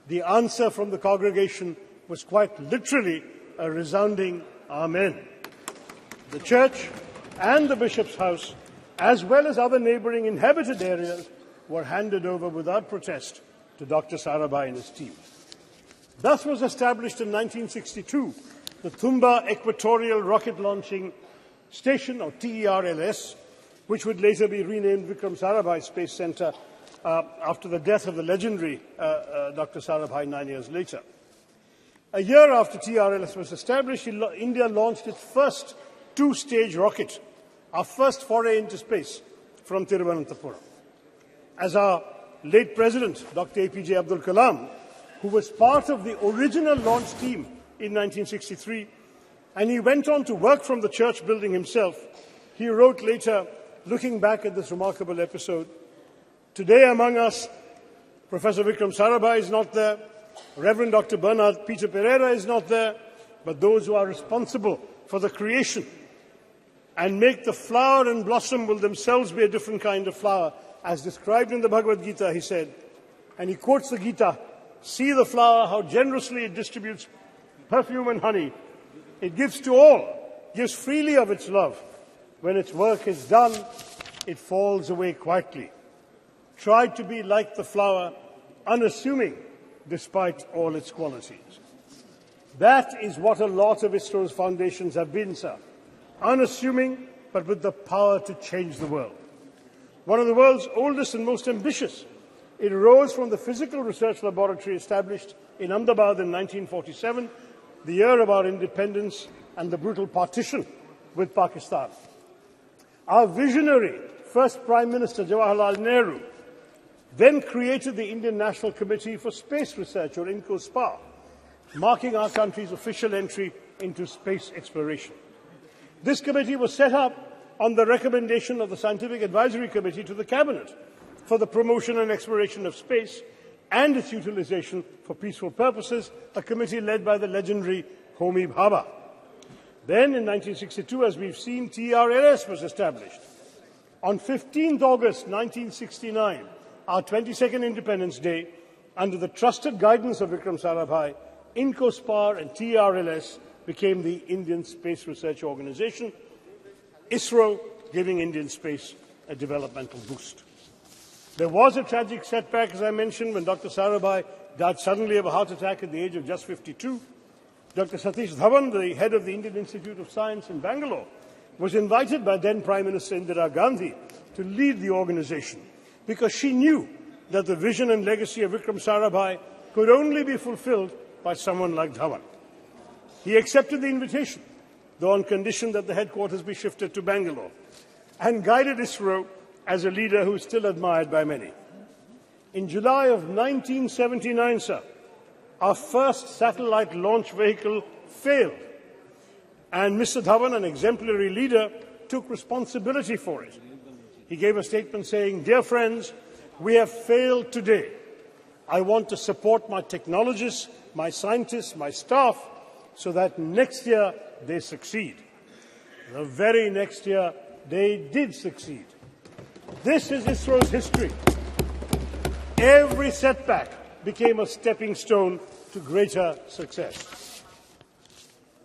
Speaker 3: The answer from the congregation was quite literally a resounding Amen. The church and the bishop's house, as well as other neighboring inhabited areas, were handed over without protest to Dr. Sarabhai and his team. Thus was established in 1962 the Tumba Equatorial Rocket Launching Station, or TERLS, which would later be renamed Vikram Sarabhai Space Centre after the death of the legendary Dr. Sarabhai 9 years later. A year after TRLS was established, India launched its first two-stage rocket, our first foray into space, from Thiruvananthapuram. As our late President, Dr. APJ Abdul Kalam, who was part of the original launch team in 1963, and he went on to work from the church building himself, he wrote later, looking back at this remarkable episode, "Today among us, Professor Vikram Sarabhai is not there, Reverend Dr. Bernard Peter Pereira is not there, but those who are responsible for the creation and make the flower and blossom will themselves be a different kind of flower, as described in the Bhagavad Gita," he said. And he quotes the Gita, "See the flower, how generously it distributes perfume and honey. It gives to all, gives freely of its love. When its work is done, it falls away quietly. Try to be like the flower, unassuming despite all its qualities." That is what a lot of ISRO's foundations have been, sir. Unassuming, but with the power to change the world. One of the world's oldest and most ambitious, it arose from the physical research laboratory established in Ahmedabad in 1947, the year of our independence and the brutal partition with Pakistan. Our visionary first Prime Minister, Jawaharlal Nehru, then created the Indian National Committee for Space Research, or INCOSPA, marking our country's official entry into space exploration. This committee was set up on the recommendation of the Scientific Advisory Committee to the Cabinet for the promotion and exploration of space and its utilization for peaceful purposes, a committee led by the legendary Homi Bhabha. Then, in 1962, as we've seen, TRLS was established. On 15th August 1969, our 22nd Independence Day, under the trusted guidance of Vikram Sarabhai, INCOSPAR and TRLS became the Indian Space Research Organisation. ISRO giving Indian space a developmental boost. There was a tragic setback, as I mentioned, when Dr. Sarabhai died suddenly of a heart attack at the age of just 52. Dr. Satish Dhawan, the head of the Indian Institute of Science in Bangalore, was invited by then Prime Minister Indira Gandhi to lead the organization because she knew that the vision and legacy of Vikram Sarabhai could only be fulfilled by someone like Dhawan. He accepted the invitation, though on condition that the headquarters be shifted to Bangalore, and guided ISRO as a leader who is still admired by many. In July of 1979, sir, our first satellite launch vehicle failed, and Mr. Dhawan, an exemplary leader, took responsibility for it. He gave a statement saying, "Dear friends, we have failed today. I want to support my technologists, my scientists, my staff, so that next year they succeed." The very next year, they did succeed. This is ISRO's history. Every setback became a stepping stone to greater success.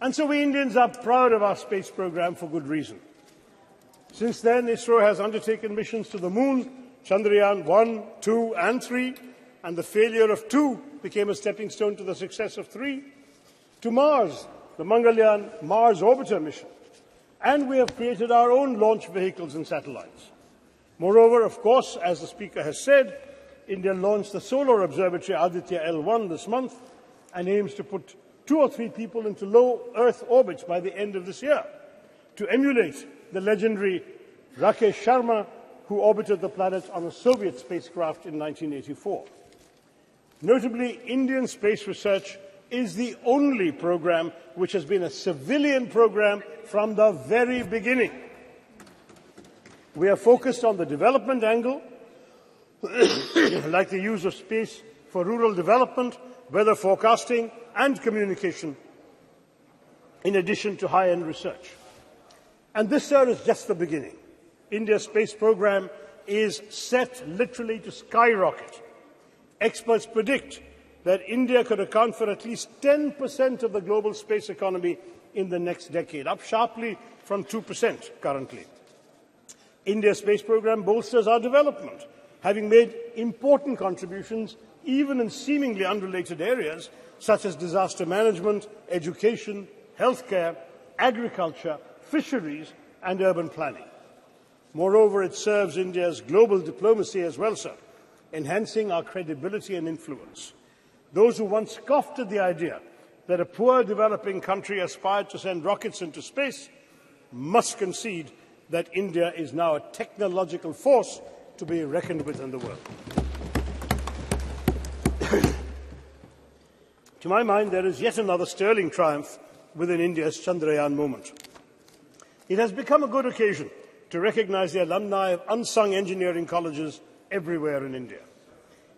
Speaker 3: And so we Indians are proud of our space program for good reason. Since then, ISRO has undertaken missions to the moon, Chandrayaan 1, 2 and 3, and the failure of 2 became a stepping stone to the success of 3, to Mars, the Mangalyaan Mars Orbiter mission. And we have created our own launch vehicles and satellites. Moreover, of course, as the Speaker has said, India launched the Solar Observatory Aditya L1 this month and aims to put 2 or 3 people into low Earth orbits by the end of this year, to emulate the legendary Rakesh Sharma, who orbited the planet on a Soviet spacecraft in 1984. Notably, Indian space research is the only program which has been a civilian program from the very beginning. We are focused on the development angle, like the use of space for rural development, weather forecasting and communication, in addition to high-end research. And this, sir, is just the beginning. India's space program is set literally to skyrocket. Experts predict that India could account for at least 10% of the global space economy in the next decade, up sharply from 2% currently. India's space program bolsters our development, having made important contributions even in seemingly unrelated areas such as disaster management, education, healthcare, agriculture, fisheries and urban planning. Moreover, it serves India's global diplomacy as well, sir, enhancing our credibility and influence. Those who once scoffed at the idea that a poor developing country aspired to send rockets into space must concede that India is now a technological force to be reckoned with in the world. To my mind, there is yet another sterling triumph within India's Chandrayaan moment. It has become a good occasion to recognize the alumni of unsung engineering colleges everywhere in India.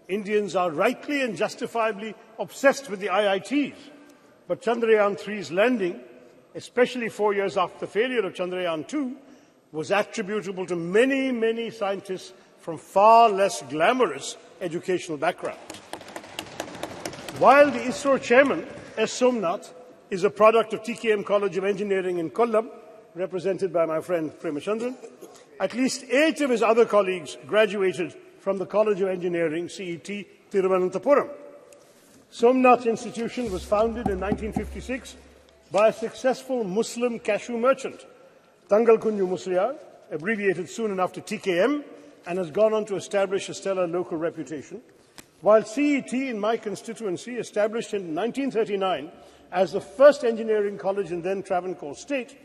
Speaker 3: Indians are rightly and justifiably obsessed with the IITs, but Chandrayaan 3's landing, especially 4 years after the failure of Chandrayaan 2, was attributable to many, many scientists from far less glamorous educational backgrounds. While the ISRO chairman, S. Somnath, is a product of TKM College of Engineering in Kollam, represented by my friend Premachandran, at least 8 of his other colleagues graduated from the College of Engineering, CET, Thiruvananthapuram. Somnath Institution was founded in 1956 by a successful Muslim cashew merchant, Tangal Kunju Musliar, abbreviated soon enough to TKM, and has gone on to establish a stellar local reputation, while CET in my constituency, established in 1939 as the first engineering college in then Travancore state,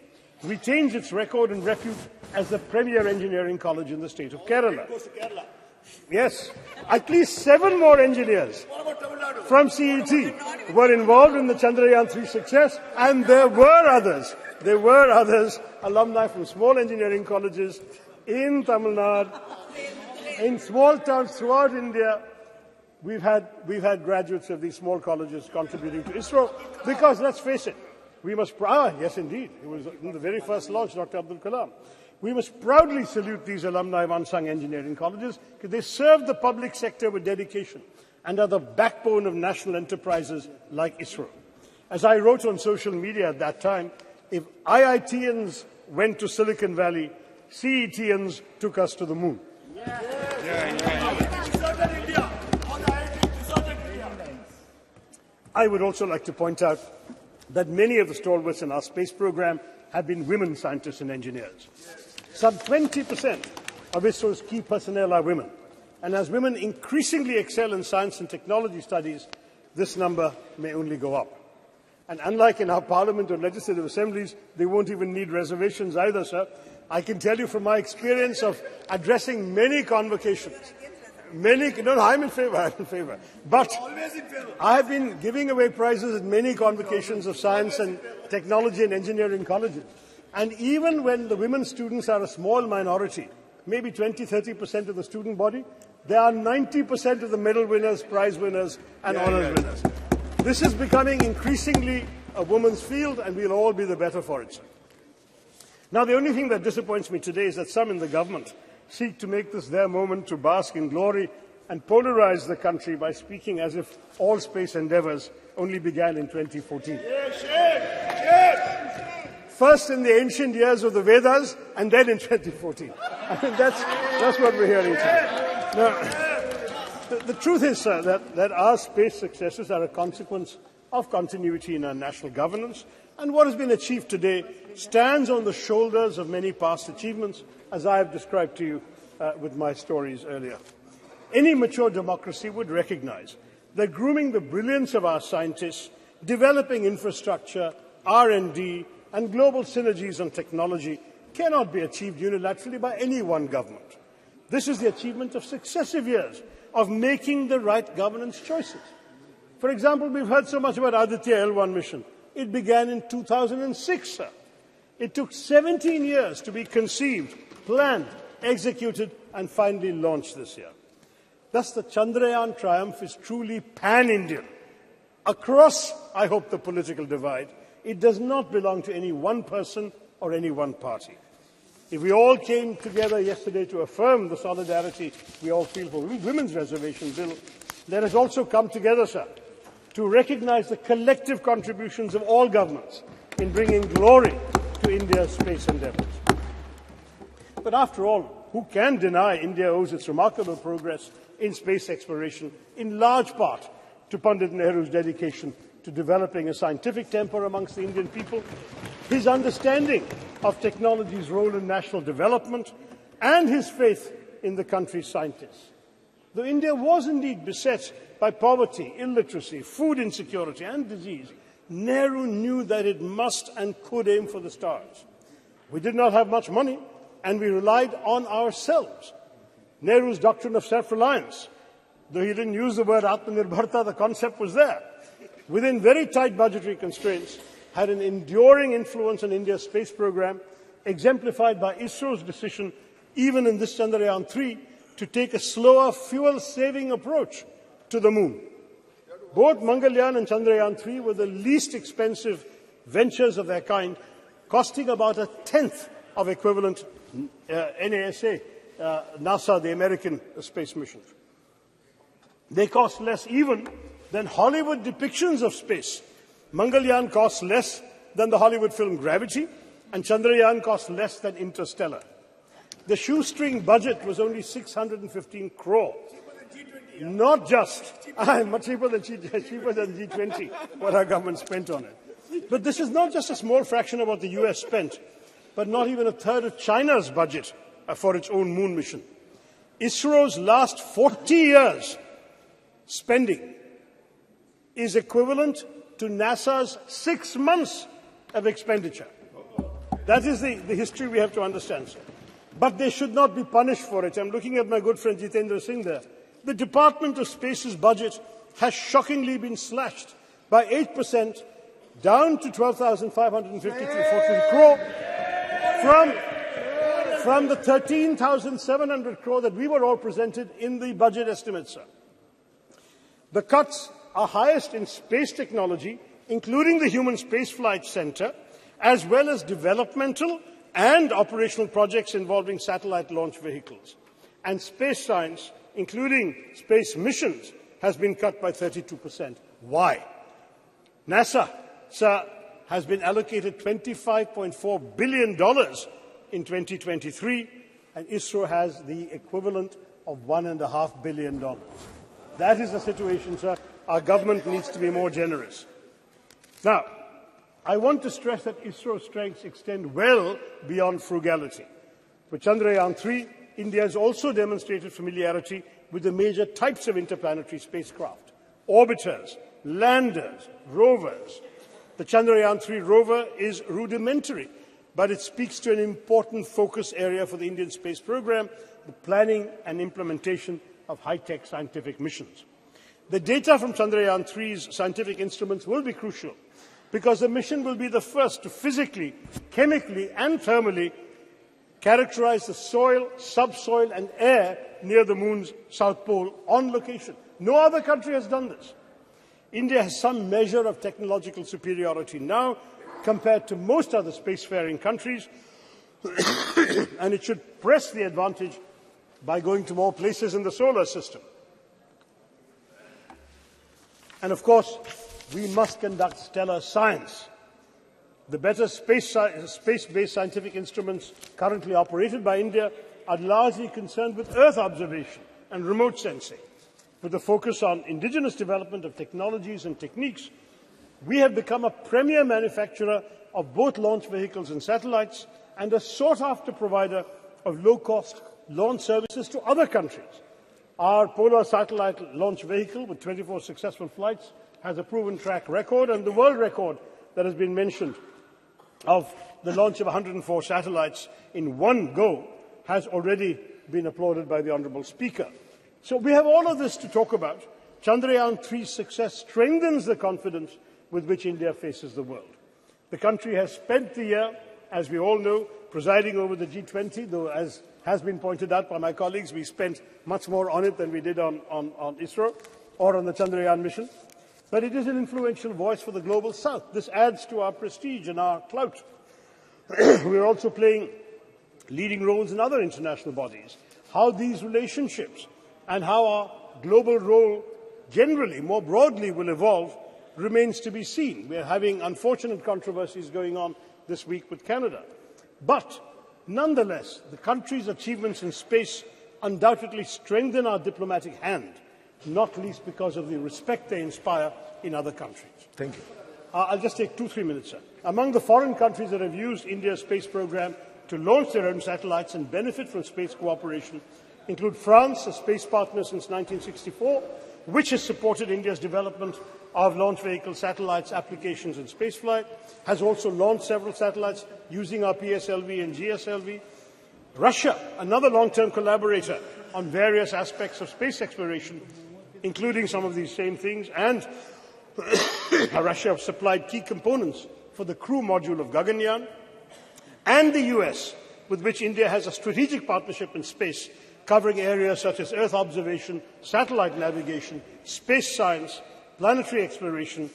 Speaker 3: retains its record and repute as the premier engineering college in the state of Kerala. Yes, at least 7 more engineers from CET were involved in the Chandrayaan 3 success, and there were others, alumni from small engineering colleges in Tamil Nadu, in small towns throughout India. We've had graduates of these small colleges contributing to ISRO because, let's face it, we must yes, indeed, it was in the very first launch, Dr. Abdul Kalam. We must proudly salute these alumni of unsung engineering colleges because they serve the public sector with dedication and are the backbone of national enterprises like ISRO. As I wrote on social media at that time, if IITians went to Silicon Valley, CETians took us to the moon. I would also like to point out that many of the stalwarts in our space program have been women scientists and engineers. Some 20% of ISRO's key personnel are women. And as women increasingly excel in science and technology studies, this number may only go up. And unlike in our parliament or legislative assemblies, they won't even need reservations either, sir. I can tell you from my experience of addressing many convocations, I'm in favor. But I have been giving away prizes at many convocations of science and technology and engineering colleges. And even when the women students are a small minority, maybe 20–30% of the student body, they are 90% of the medal winners, prize winners, and honours winners. This is becoming increasingly a woman's field, and we'll all be the better for it, sir. Now, the only thing that disappoints me today is that some in the government seek to make this their moment to bask in glory and polarize the country by speaking as if all space endeavours only began in 2014. First in the ancient years of the Vedas, and then in 2014. I mean, that's what we're hearing today. Now, the truth is, sir, that our space successes are a consequence of continuity in our national governance, and what has been achieved today stands on the shoulders of many past achievements, as I have described to you with my stories earlier. Any mature democracy would recognize that grooming the brilliance of our scientists, developing infrastructure, R&D, and global synergies on technology cannot be achieved unilaterally by any one government. This is the achievement of successive years of making the right governance choices. For example, we've heard so much about Aditya L1 mission. It began in 2006, sir. It took 17 years to be conceived, planned, executed, and finally launched this year. Thus, the Chandrayaan triumph is truly pan-Indian. Across, I hope, the political divide, it does not belong to any one person or any one party. If we all came together yesterday to affirm the solidarity we all feel for women's reservation bill, let us also come together, sir, to recognize the collective contributions of all governments in bringing glory to India's space endeavours. But after all, who can deny India owes its remarkable progress in space exploration in large part to Pandit Nehru's dedication to developing a scientific temper amongst the Indian people, his understanding of technology's role in national development, and his faith in the country's scientists. Though India was indeed beset by poverty, illiteracy, food insecurity, and disease, Nehru knew that it must and could aim for the stars. We did not have much money, and we relied on ourselves. Nehru's doctrine of self-reliance, though he didn't use the word Atmanirbharta, the concept was there, within very tight budgetary constraints, had an enduring influence on India's space program, exemplified by ISRO's decision, even in this Chandrayaan 3, to take a slower, fuel-saving approach to the moon. Both Mangalyaan and Chandrayaan 3 were the least expensive ventures of their kind, costing about a tenth of equivalent NASA, the American space missions. They cost less even than Hollywood depictions of space. Mangalyaan costs less than the Hollywood film Gravity, and Chandrayaan costs less than Interstellar. The shoestring budget was only 615 crore. Not just, much cheaper than G20, what our government spent on it. But this is not just a small fraction of what the US spent, but not even a third of China's budget for its own moon mission. ISRO's last 40 years spending is equivalent to NASA's 6 months of expenditure. That is the history we have to understand, sir. But they should not be punished for it. I'm looking at my good friend Jitendra Singh there. The Department of Space's budget has shockingly been slashed by 8%, down to 12,553 crore, from the 13,700 crore that we were all presented in the budget estimates, sir. The cuts are highest in space technology, including the Human Spaceflight Center, as well as developmental and operational projects involving satellite launch vehicles. And space science, including space missions, has been cut by 32%. Why? NASA, sir, has been allocated $25.4 billion in 2023, and ISRO has the equivalent of $1.5 billion. That is the situation, sir. Our government needs to be more generous. Now, I want to stress that ISRO's strengths extend well beyond frugality. For Chandrayaan-3, India has also demonstrated familiarity with the major types of interplanetary spacecraft: orbiters, landers, rovers. The Chandrayaan-3 rover is rudimentary, but it speaks to an important focus area for the Indian space program, the planning and implementation of high-tech scientific missions. The data from Chandrayaan-3's scientific instruments will be crucial because the mission will be the first to physically, chemically and thermally characterize the soil, subsoil and air near the Moon's South Pole on location. No other country has done this. India has some measure of technological superiority now compared to most other spacefaring countries, and it should press the advantage by going to more places in the solar system. And of course, we must conduct stellar science. The better space-based scientific instruments currently operated by India are largely concerned with Earth observation and remote sensing. With a focus on indigenous development of technologies and techniques, we have become a premier manufacturer of both launch vehicles and satellites and a sought-after provider of low-cost launch services to other countries. Our Polar satellite launch vehicle, with 24 successful flights, has a proven track record, and the world record that has been mentioned of the launch of 104 satellites in one go has already been applauded by the Honourable Speaker. So we have all of this to talk about. Chandrayaan-3's success strengthens the confidence with which India faces the world. The country has spent the year, as we all know, presiding over the G20, though, as has been pointed out by my colleagues, we spent much more on it than we did on ISRO or on the Chandrayaan mission. But it is an influential voice for the global south. This adds to our prestige and our clout. We are also playing leading roles in other international bodies. How these relationships and how our global role generally, more broadly, will evolve remains to be seen. We are having unfortunate controversies going on this week with Canada. But nonetheless, the country's achievements in space undoubtedly strengthen our diplomatic hand, not least because of the respect they inspire in other countries.
Speaker 4: Thank you.
Speaker 3: I'll just take 2-3 minutes, sir. Among the foreign countries that have used India's space program to launch their own satellites and benefit from space cooperation include France, a space partner since 1964, which has supported India's development of launch vehicle satellites, applications and spaceflight, has also launched several satellites using our PSLV and GSLV. Russia, another long-term collaborator on various aspects of space exploration, including some of these same things, and Russia have supplied key components for the crew module of Gaganyaan, and the US, with which India has a strategic partnership in space, covering areas such as Earth observation, satellite navigation, space science, planetary exploration,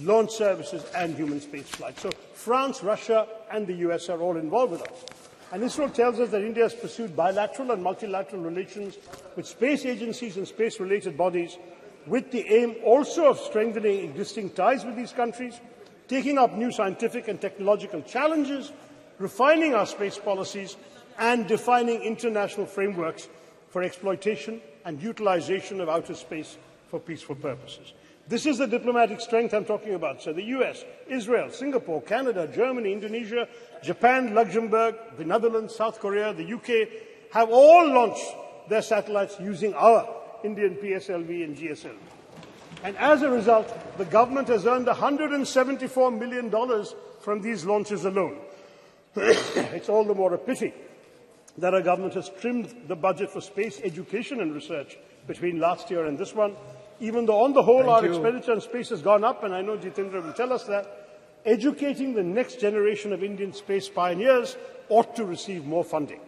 Speaker 3: launch services, and human spaceflight. So France, Russia, and the US are all involved with us. And ISRO tells us that India has pursued bilateral and multilateral relations with space agencies and space-related bodies with the aim also of strengthening existing ties with these countries, taking up new scientific and technological challenges, refining our space policies, and defining international frameworks for exploitation and utilization of outer space for peaceful purposes. This is the diplomatic strength I'm talking about. So the US, Israel, Singapore, Canada, Germany, Indonesia, Japan, Luxembourg, the Netherlands, South Korea, the UK have all launched their satellites using our Indian PSLV and GSLV. And as a result, the government has earned $174 million from these launches alone. It's all the more a pity that our government has trimmed the budget for space education and research between last year and this one, even though on the whole our expenditure on space has gone up, and I know Jitendra will tell us that. Educating the next generation of Indian space pioneers ought to receive more funding.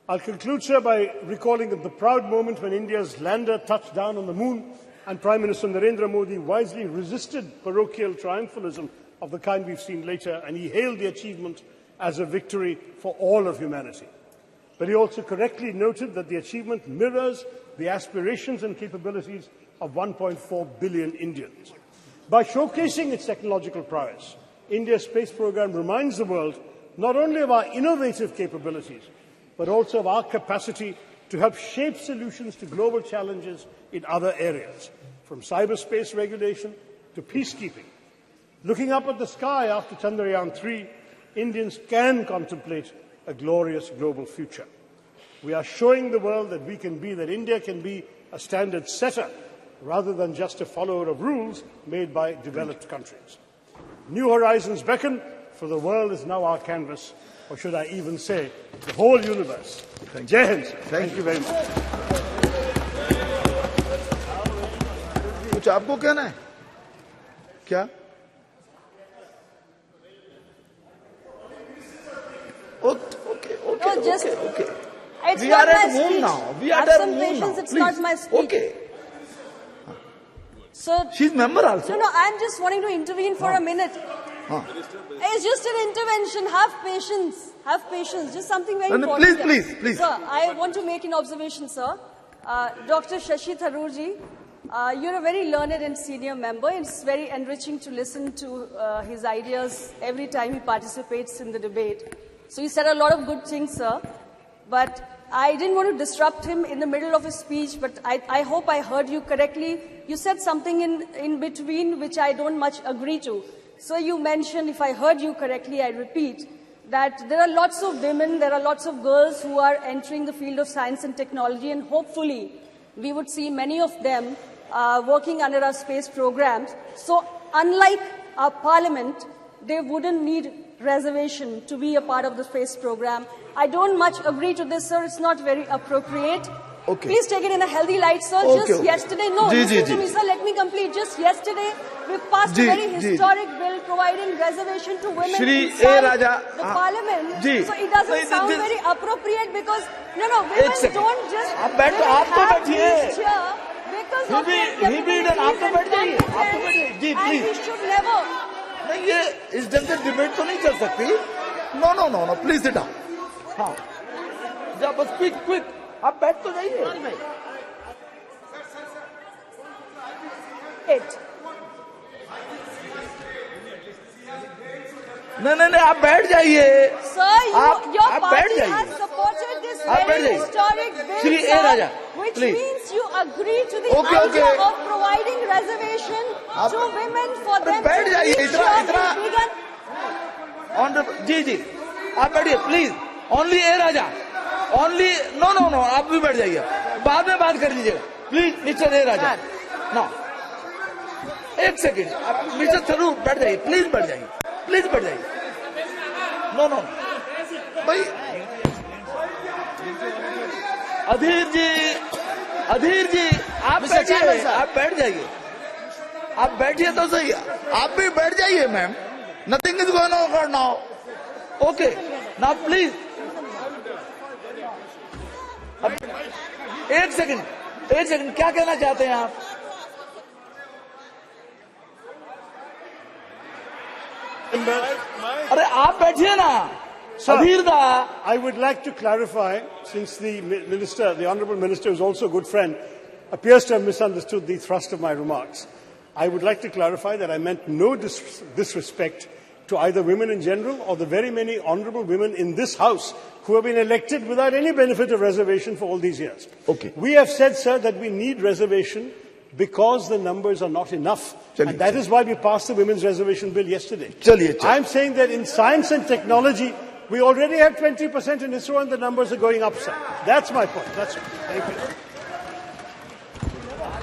Speaker 3: I'll conclude, sir, by recalling the proud moment when India's lander touched down on the moon and Prime Minister Narendra Modi wisely resisted parochial triumphalism of the kind we've seen later, and he hailed the achievement as a victory for all of humanity. But he also correctly noted that the achievement mirrors the aspirations and capabilities of 1.4 billion Indians. By showcasing its technological prowess, India's space program reminds the world not only of our innovative capabilities, but also of our capacity to help shape solutions to global challenges in other areas, from cyberspace regulation to peacekeeping. Looking up at the sky after Chandrayaan-3, Indians can contemplate a glorious global future. We are showing the world that India can be a standard setter rather than just a follower of rules made by developed countries. New horizons beckon, for the world is now our canvas, or should I even say, the whole universe. Jai Hind. Thank you very much.
Speaker 4: कुछ आपको कहना है क्या? Okay.
Speaker 5: It's
Speaker 4: We
Speaker 5: not
Speaker 4: are
Speaker 5: my
Speaker 4: at home
Speaker 5: speech.
Speaker 4: now. We are
Speaker 5: Have
Speaker 4: at
Speaker 5: some
Speaker 4: home
Speaker 5: patience.
Speaker 4: now.
Speaker 5: It's
Speaker 4: Please.
Speaker 5: not my speech.
Speaker 4: Okay.
Speaker 5: So,
Speaker 4: She's member also.
Speaker 5: no, I'm just wanting to intervene for a minute. It's just an intervention. Have patience. Have patience. Just something very important.
Speaker 4: Please.
Speaker 5: Sir, I want to make an observation, sir. Dr. Shashi Tharoorji, you're a very learned and senior member. It's very enriching to listen to his ideas every time he participates in the debate. So he said a lot of good things, sir. But I didn't want to disrupt him in the middle of his speech, but I hope I heard you correctly. You said something in between which I don't much agree to. So you mentioned, if I heard you correctly, I repeat, that there are lots of women, there are lots of girls who are entering the field of science and technology, and hopefully we would see many of them working under our space programs. So unlike our parliament, they wouldn't need reservation to be a part of the space program. I don't much agree to this, sir. It's not very appropriate.
Speaker 4: Okay.
Speaker 5: Please take it in a healthy light, sir. Yesterday, listen to me, sir. Let me complete. Just yesterday, we passed a very historic bill providing reservation to women inside the parliament. So it doesn't sound very appropriate because, women don't just have these here because of their capabilities and we should never.
Speaker 4: नहीं ये इस ढंग से debate तो नहीं चल सकती. No. Please sit down. हाँ. जब बस quick. आप बैठ तो जाइए. नहीं आप बैठ जाइए.
Speaker 5: Sir, your party has supported this very historic bill, sir, which means you agree to the idea of providing reservation to women for them
Speaker 4: बैठ जाइए.
Speaker 5: to
Speaker 4: जी आप बैठिए please. Only A Raja. Only no आप भी बैठ जाइए. बाद में बात कर लीजिएगा please. Mister A Raja. No एक सेकेंड. मिस्टर थरूर बैठ जाइए. प्लीज बैठ जाइए. नो भाई. अधीर जी आप बैठिए. आप बैठ जाइए. आप बैठिए तो सही. आप भी बैठ जाइए ma'am. Nothing is going on now. Okay. Now please. एक सेकंड क्या कहना चाहते हैं आप? अरे आप बैठिए ना.
Speaker 3: I would like to clarify, since the Honourable Minister, who is also a good friend, appears to have misunderstood the thrust of my remarks. I would like to clarify that I meant no disrespect to either women in general or the very many honourable women in this House who have been elected without any benefit of reservation for all these years.
Speaker 4: Okay.
Speaker 3: We have said, sir, that we need reservation because the numbers are not enough. And that is why we passed the Women's Reservation Bill yesterday. I'm saying that in science and technology, we already have 20% in ISRO and the numbers are going up, sir. That's my point. That's it. Thank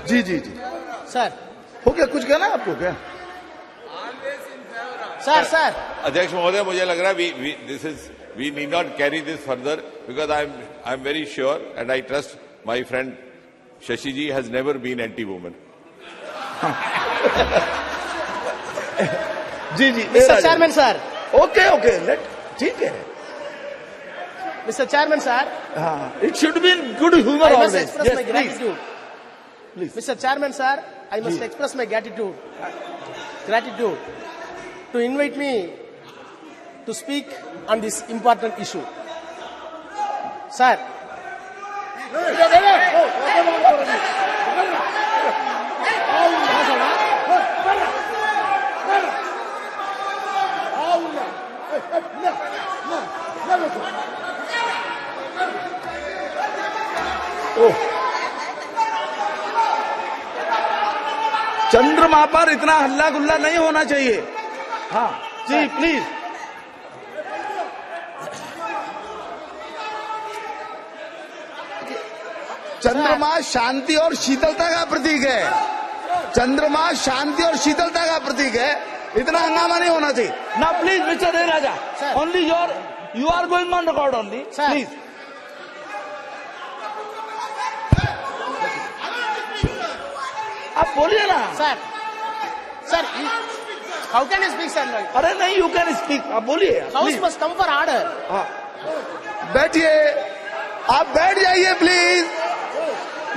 Speaker 3: you.
Speaker 4: जी.
Speaker 6: Sir
Speaker 4: हो गया. कुछ कहना है आपको क्या?
Speaker 6: Sir
Speaker 7: अध्यक्ष महोदय, मुझे लग रहा है we need not carry this further because I'm very sure and I trust my friend Shashi ji has never been anti-woman.
Speaker 4: Ji.
Speaker 6: Mr. Chairman, sir.
Speaker 4: Okay. ठीक है.
Speaker 6: Mr. Chairman, sir.
Speaker 4: It should be in good humor
Speaker 6: I
Speaker 4: always.
Speaker 6: must express my gratitude.
Speaker 4: Please.
Speaker 6: Mr. Chairman, sir, I must express my gratitude to invite me to speak on this important issue. Sir.
Speaker 4: चंद्रमा पर इतना हल्ला गुल्ला नहीं होना चाहिए। हाँ जी please. चंद्रमा शांति और शीतलता का प्रतीक है। चंद्रमा शांति और शीतलता का प्रतीक है, इतना हंगामा नहीं होना चाहिए। ना please mister A Raja, only you are going on record only, please. आप बोलिए ना।
Speaker 6: Sir, how can you speak, sir?
Speaker 4: अरे नहीं, यू कैन स्पीक, आप बोलिए।
Speaker 6: House must come for order.
Speaker 4: हाँ, बैठिए, आप बैठ जाइए please.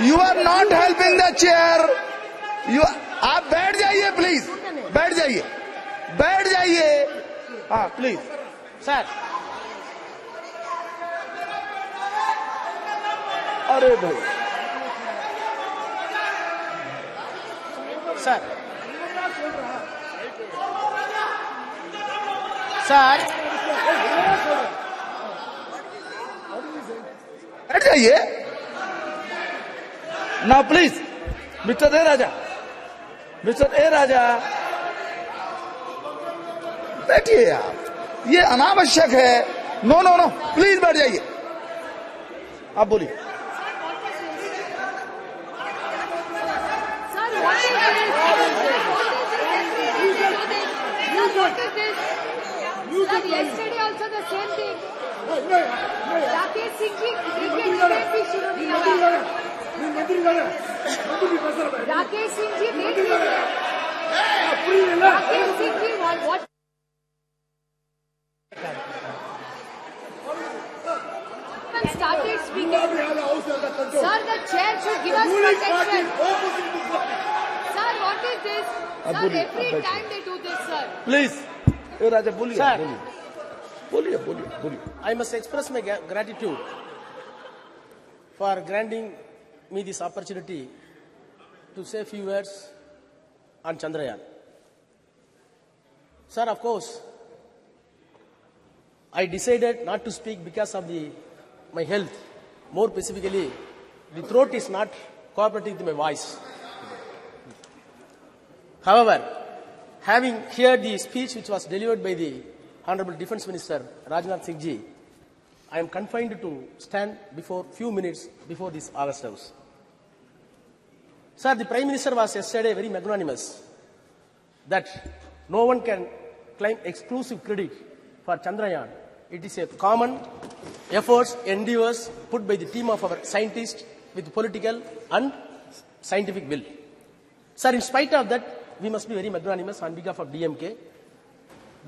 Speaker 4: You are not helping the chair. आप बैठ जाइए प्लीज, बैठ जाइए, बैठ जाइए। हाँ प्लीज
Speaker 6: सर।
Speaker 4: अरे भाई
Speaker 6: सर, सर
Speaker 4: बैठ जाइए ना please. Mister A Raja, mister A Raja बैठिए आप, ये अनावश्यक है। नो नो नो, प्लीज बैठ जाइए। आप बोलिए।
Speaker 8: Sir, yesterday also the same thing. Rakesh Singh ji, Rakesh Singh ji देख लीजिए। Rakesh Singh ji what? Started speaking. Sir, the chair should give us protection. Sir, what is this? Sir, every time they do this, sir.
Speaker 4: Please A Raja बोलिए।
Speaker 6: Sir.
Speaker 4: बोलिए बोलिए बोलिए।
Speaker 6: I must express my gratitude for granting me this opportunity to say a few words on Chandrayaan. Sir, of course, I decided not to speak because of my health. More specifically, the throat is not cooperating with my voice. However, having heard the speech which was delivered by the Honorable Defence Minister Rajnath Singh ji, I am confined to stand before few minutes before this August House. Sir, the Prime Minister was yesterday very magnanimous that no one can claim exclusive credit for Chandrayaan. It is a common efforts, endeavors put by the team of our scientists with political and scientific will. Sir, in spite of that, we must be very magnanimous on behalf of DMK.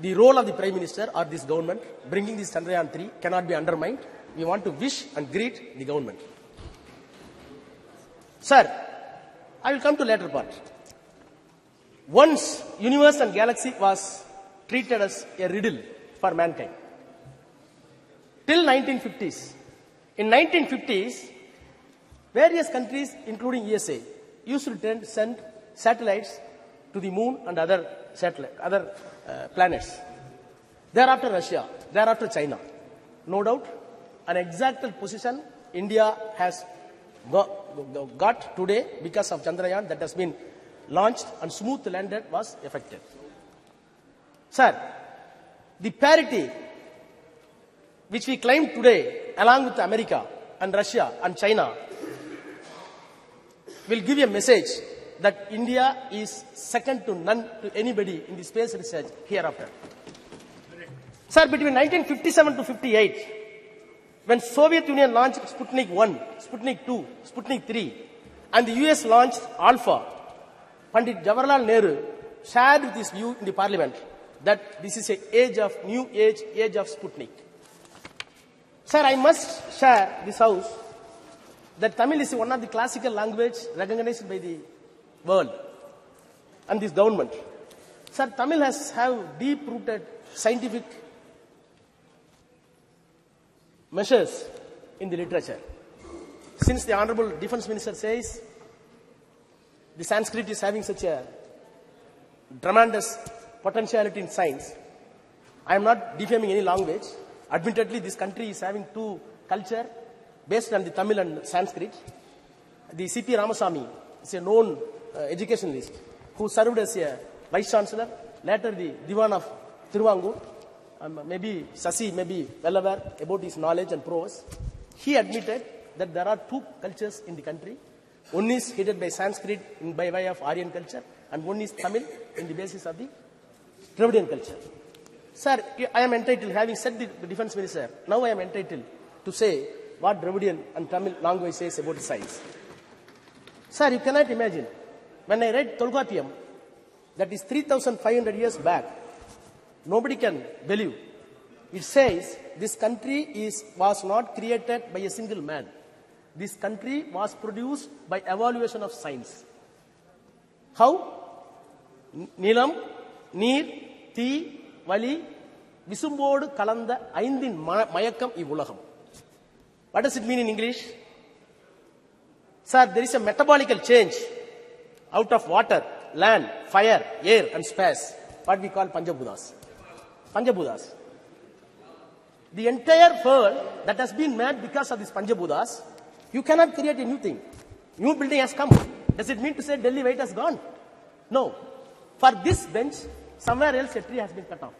Speaker 6: The role of the Prime Minister or this government bringing this Chandrayaan 3 cannot be undermined. We want to wish and greet the government. Sir, I will come to later part. Once universe and galaxy was treated as a riddle for mankind. Till 1950s. In 1950s, various countries, including USA, used to send satellites to the moon and other planets. Thereafter Russia, thereafter China. No doubt, an exact position India has got today because of Chandrayaan that has been launched and smooth landed was effective. Sir, the parity which we claim today along with America and Russia and China will give a message that India is second to none to anybody in the space research hereafter. Sir, between 1957 to 58, when Soviet Union launched Sputnik 1, Sputnik 2, Sputnik 3, and the US launched Alpha, Pandit Jawaharlal Nehru shared with his view in the parliament that this is a new age of Sputnik. Sir, I must share this house that Tamil is one of the classical language recognized by the world and this government. Sir, Tamil has have deep-rooted scientific measures in the literature. Since the Honorable Defence Minister says the Sanskrit is having such a tremendous potentiality in science, I am not defaming any language. Admittedly, this country is having two culture based on the Tamil and Sanskrit. The C.P. Ramasamy is a known educationalist. who served as a Vice Chancellor, later the Diwan of Tiruvangur. Maybe Sasi may be well aware about his knowledge and prowess. He admitted that there are two cultures in the country. One is headed by Sanskrit by way of Aryan culture, and one is Tamil in the basis of the Dravidian culture. Sir, I am entitled, having said the Defence Minister, now I am entitled to say what Dravidian and Tamil language says about the science. Sir, you cannot imagine. When I read Tolkapiyam, that is 3,500 years back, nobody can believe. It says this country was not created by a single man. This country was produced by evaluation of science. How? Nilam, Neer, Thi, Vali, Visumbodu, Kalanda, Aindin, Mayakam, Ivulaham. What does it mean in English? Sir, there is a metabolical change out of water, land, fire, air and space, what we call Panchabhutas. Panchabhutas. The entire world that has been made because of these Panchabhutas, you cannot create a new thing. New building has come. Does it mean to say Delhi weight has gone? No. For this bench, somewhere else a tree has been cut off.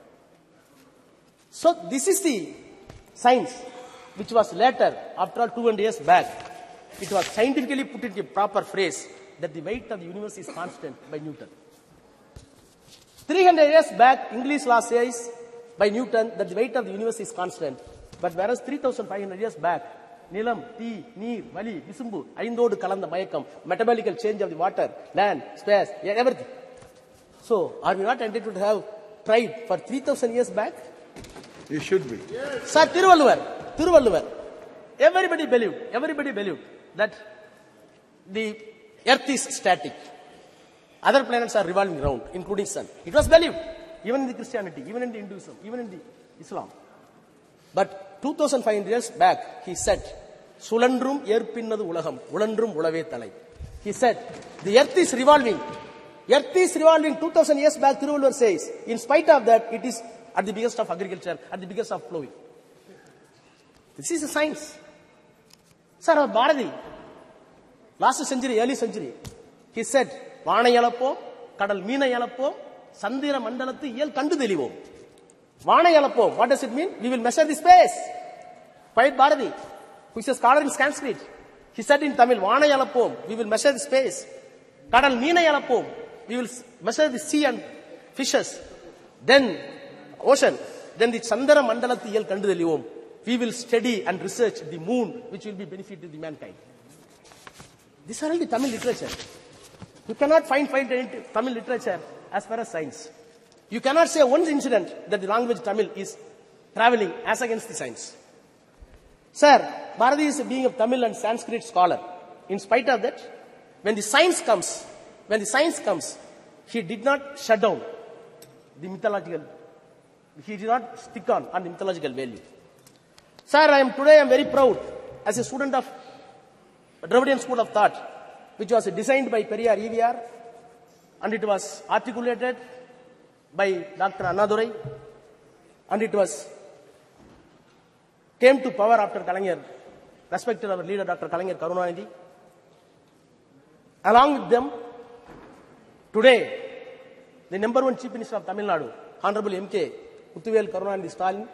Speaker 6: So this is the science which was later, after all 200 years back, it was scientifically put into a proper phrase that the weight of the universe is constant by Newton. 300 years back, English law says by Newton that the weight of the universe is constant. But whereas 3,500 years back, Nilam, Thi, Neer, Vali, Visumbu, Aindodu Kalanda Mayakam, metabolical change of the water, land, space, everything. So, are we not entitled to have tried for 3,000 years back?
Speaker 2: You should be.
Speaker 6: Yes. Sir, Tiruvalluvar. Everybody believed that the earth is static. Other planets are revolving around, including sun. It was believed, even in the Christianity, even in the Hinduism, even in the Islam. But 2,500 years back, he said, Sulandrum erpinnadu ulagam, ulandrum ulave thalai. He said, the earth is revolving. Earth is revolving 2,000 years back, Tiruvalluvar says. In spite of that, it is at the biggest of agriculture, at the biggest of plowing. This is a science. Sir, our Bharati, last century, early century, he said, Vana yalappo, kadal meena yalappo, sandira mandalatti yel kandu delivo. Vana yalappo, what does it mean? We will measure the space. Poet Bharati, who is a scholar in Sanskrit, he said in Tamil, Vana yalappo, we will measure the space. Kadal meena yalappo, we will measure the sea and fishes. Then ocean. Then the Chandara mandalatti yel kandu delivo. We will study and research the moon, which will be benefit to the mankind. These are all the Tamil literature. You cannot find Tamil literature as far as science. You cannot say one incident that the language Tamil is traveling as against the science. Sir, Bharati is being a Tamil and Sanskrit scholar. In spite of that, when the science comes, he did not shut down the mythological. He did not stick on the mythological value. Sir, I am very proud as a student of Dravidian School of Thought, which was designed by Periyar EVR, and it was articulated by Dr. Annadurai, and it came to power after Kalaignar, respected our leader Dr. Kalaignar Karunanidhi. Along with them, today, the number one Chief Minister of Tamil Nadu, Honorable M.K. Muthuvel Karunanidhi Stalin,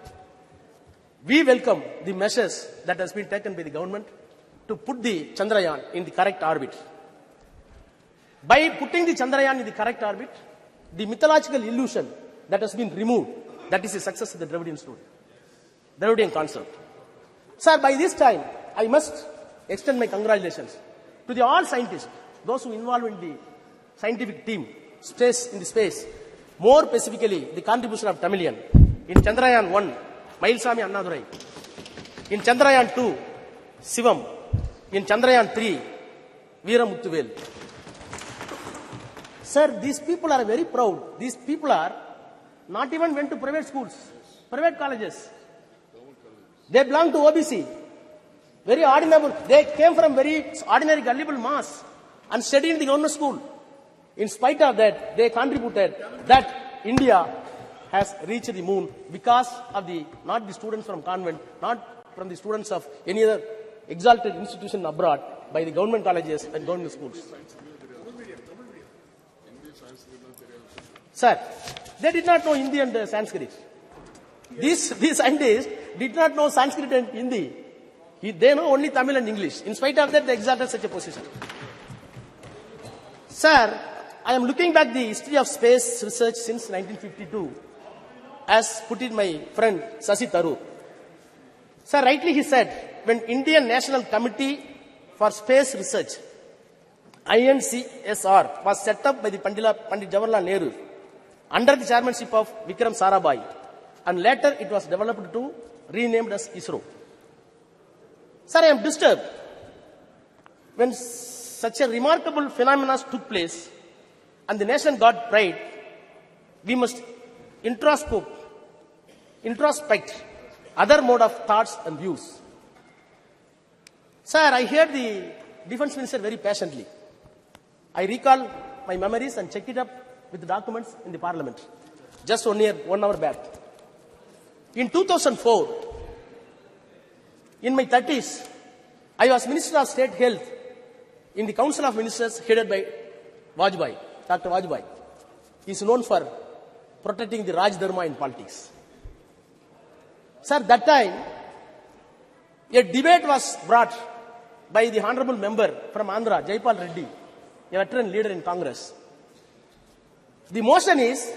Speaker 6: we welcome the measures that has been taken by the government to put the Chandrayaan in the correct orbit. By putting the Chandrayaan in the correct orbit, the mythological illusion that has been removed, that is the success of the Dravidian story, Dravidian concept. Sir, by this time, I must extend my congratulations to the all scientists, those who involved in the scientific team, in the space, more specifically the contribution of Tamilian. In Chandrayaan 1, Mailsami Annadurai. In Chandrayaan 2, Sivam. In Chandrayaan 3, Veera Muthuvel. Sir, these people are very proud. These people are not even went to private schools, private colleges. They belong to OBC. Very ordinary. They came from very ordinary gullible mass and studied in the government school. In spite of that, they contributed that India has reached the moon because of not the students from convent, not from the students of any other exalted institution abroad, by the government colleges and government schools. Sir, they did not know Hindi and Sanskrit. These scientists did not know Sanskrit and Hindi. They know only Tamil and English. In spite of that, they exalted such a position. Sir, I am looking back the history of space research since 1952, as put in my friend Shashi Tharoor. Sir, rightly he said, when Indian National Committee for Space Research, INCSR, was set up by the Pandit Jawaharlal Nehru under the chairmanship of Vikram Sarabhai, and later it was developed to renamed as ISRO. Sir, I am disturbed when such a remarkable phenomenon took place and the nation got pride. We must introspect other mode of thoughts and views. Sir, I heard the defense minister very patiently. I recall my memories and checked it up with the documents in the parliament just 1 hour back. In 2004, in my 30s, I was Minister of State Health in the Council of Ministers headed by Vajpayee, Dr. Vajpayee. He is known for protecting the Raj Dharma in politics. Sir, that time, a debate was brought by the honorable member from Andhra, Jaipal Reddy, a veteran leader in Congress. The motion is,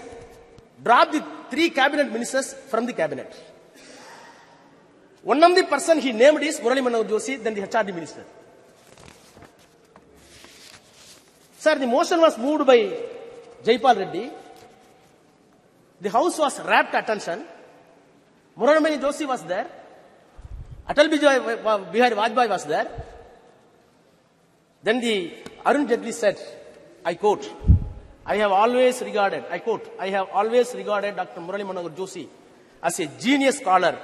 Speaker 6: drop the 3 cabinet ministers from the cabinet. One of the person he named is Murali Manohar Joshi, then the HRD minister. Sir, the motion was moved by Jaipal Reddy. The house was rapt attention. Murali Manohar Joshi was there. Atal Bihari Vajpayee was there. Then the Arun Jaitley said, I quote, I have always regarded Dr. Murali Manohar Joshi as a genius scholar,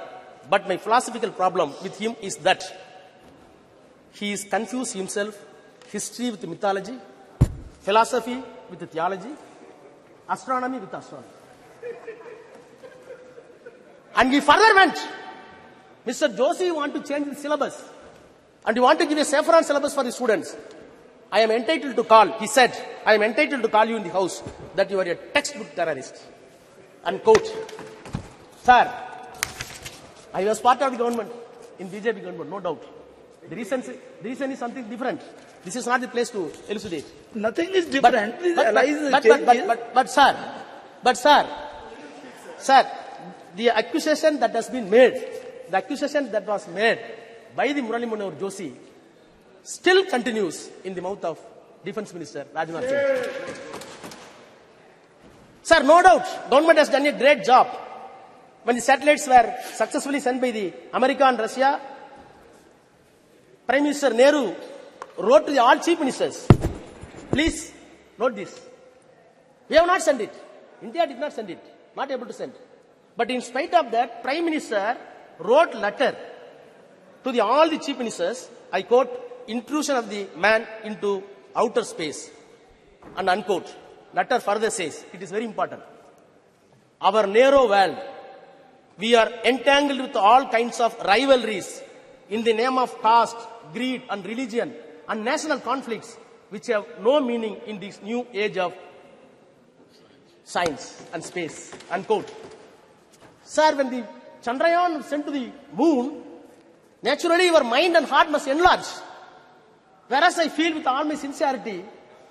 Speaker 6: but my philosophical problem with him is that he is confused himself, history with mythology, philosophy with theology, astronomy with astronomy. And he further went, Mr. Joshi want to change the syllabus and you want to give a saffron syllabus for the students. I am entitled to call, he said, I am entitled to call you in the house that you are a textbook terrorist. Unquote. Sir, I was part of the government, in BJP government, no doubt. The reason is something different. This is not the place to elucidate.
Speaker 4: Nothing is different.
Speaker 6: But sir, the accusation that has been made, the accusation that was made by the Murali Manohar Joshi still continues in the mouth of Defense Minister Rajnath Singh. Sir, no doubt, government has done a great job. When the satellites were successfully sent by the America and Russia, Prime Minister Nehru wrote to all chief ministers, please note this. We have not sent it. India did not send it. Not able to send. But in spite of that, Prime Minister wrote letter to all the chief ministers, I quote, intrusion of the man into outer space, and unquote. Letter further says, it is very important. Our narrow world, we are entangled with all kinds of rivalries in the name of caste, greed and religion and national conflicts which have no meaning in this new age of science and space, unquote. Sir, when the Chandrayaan sent to the moon, naturally your mind and heart must enlarge. Whereas I feel with all my sincerity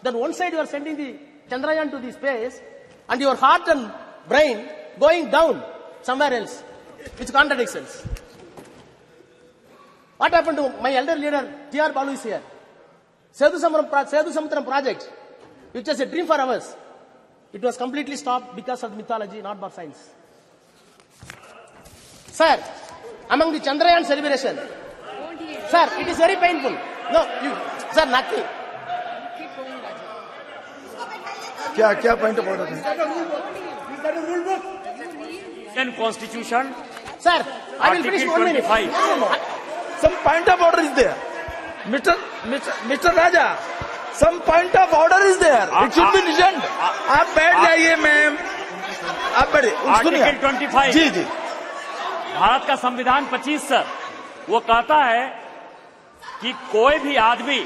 Speaker 6: that one side you are sending the Chandrayaan to the space and your heart and brain going down somewhere else, which contradictions. What happened to my elder leader, T.R. Balu is here. Sethu Samudram project, which was a dream for us. It was completely stopped because of mythology, not for science. Sir, among the Chandrayaan celebration, sir, it is very painful. No, sir, nothing.
Speaker 4: क्या point of order है?
Speaker 9: Indian Constitution.
Speaker 6: Sir, I will finish 1 minute.
Speaker 4: Some point of order is there. Mr. Raja, some point of order is there. It should be listened. आप बैठ जाइए ma'am. आप बैठिए.
Speaker 9: Article 25.
Speaker 4: जी जी.
Speaker 9: भारत का संविधान 25 sir, वो कहता है कि कोई भी आदमी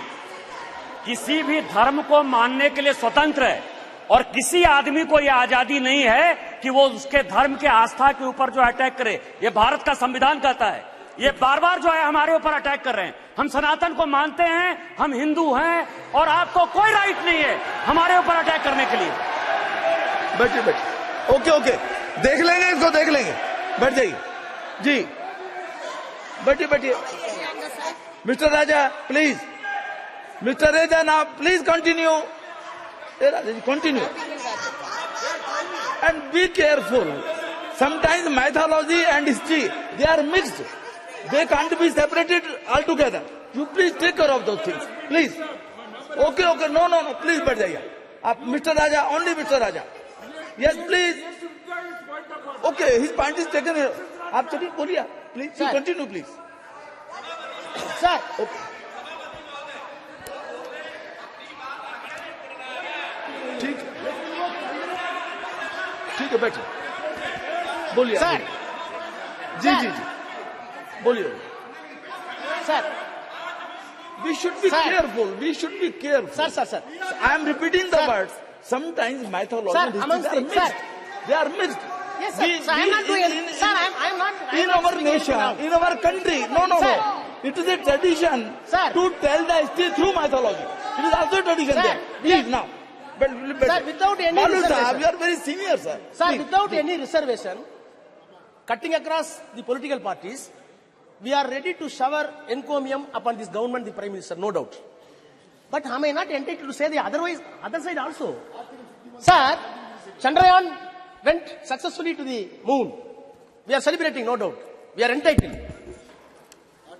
Speaker 9: किसी भी धर्म को मानने के लिए स्वतंत्र है, और किसी आदमी को यह आजादी नहीं है कि वो उसके धर्म के आस्था के ऊपर जो अटैक करे। ये भारत का संविधान कहता है। ये बार बार जो है हमारे ऊपर अटैक कर रहे हैं। हम सनातन को मानते हैं, हम हिंदू हैं, और आपको कोई राइट नहीं है हमारे ऊपर अटैक करने के लिए।
Speaker 4: बैठिए बैठिए, ओके ओके, देख लेंगे इसको, देख लेंगे, बैठ जाइए जी, बैठिए बैठिए। Mister Raja please, mister Raja now please continue. Continue and be careful. Sometimes mythology and history, they are mixed. They can't be separated altogether. You please take care of those things, please. Okay, okay, no, no, no, please बैठ जाइए आप। Mr. Raja, only Mr. Raja. Yes, please. Okay, his point is taken. आप चलिए बोलिए, please. You continue, please.
Speaker 6: Sir.
Speaker 4: Okay. ठीक है, बैठिए, बोलिए
Speaker 6: सर।
Speaker 4: जी जी जी, बोलिए
Speaker 6: sir.
Speaker 4: We should be careful. We should be careful.
Speaker 6: Sir.
Speaker 4: I am repeating the words. Sometimes mythology and history are mixed. They are mixed.
Speaker 6: Yes, sir. I am not doing it. Sir, I am not.
Speaker 4: In our nation, in our country, no. It is a tradition to tell the history through mythology. It is also a tradition there. Please now.
Speaker 6: Sir, without any reservation.
Speaker 4: You are very senior, sir.
Speaker 6: Sir, without any reservation, cutting across the political parties, we are ready to shower encomium upon this government, the Prime Minister, no doubt. But am I not entitled to say the other side also? Sir, Chandrayaan went successfully to the moon. We are celebrating, no doubt. We are entitled.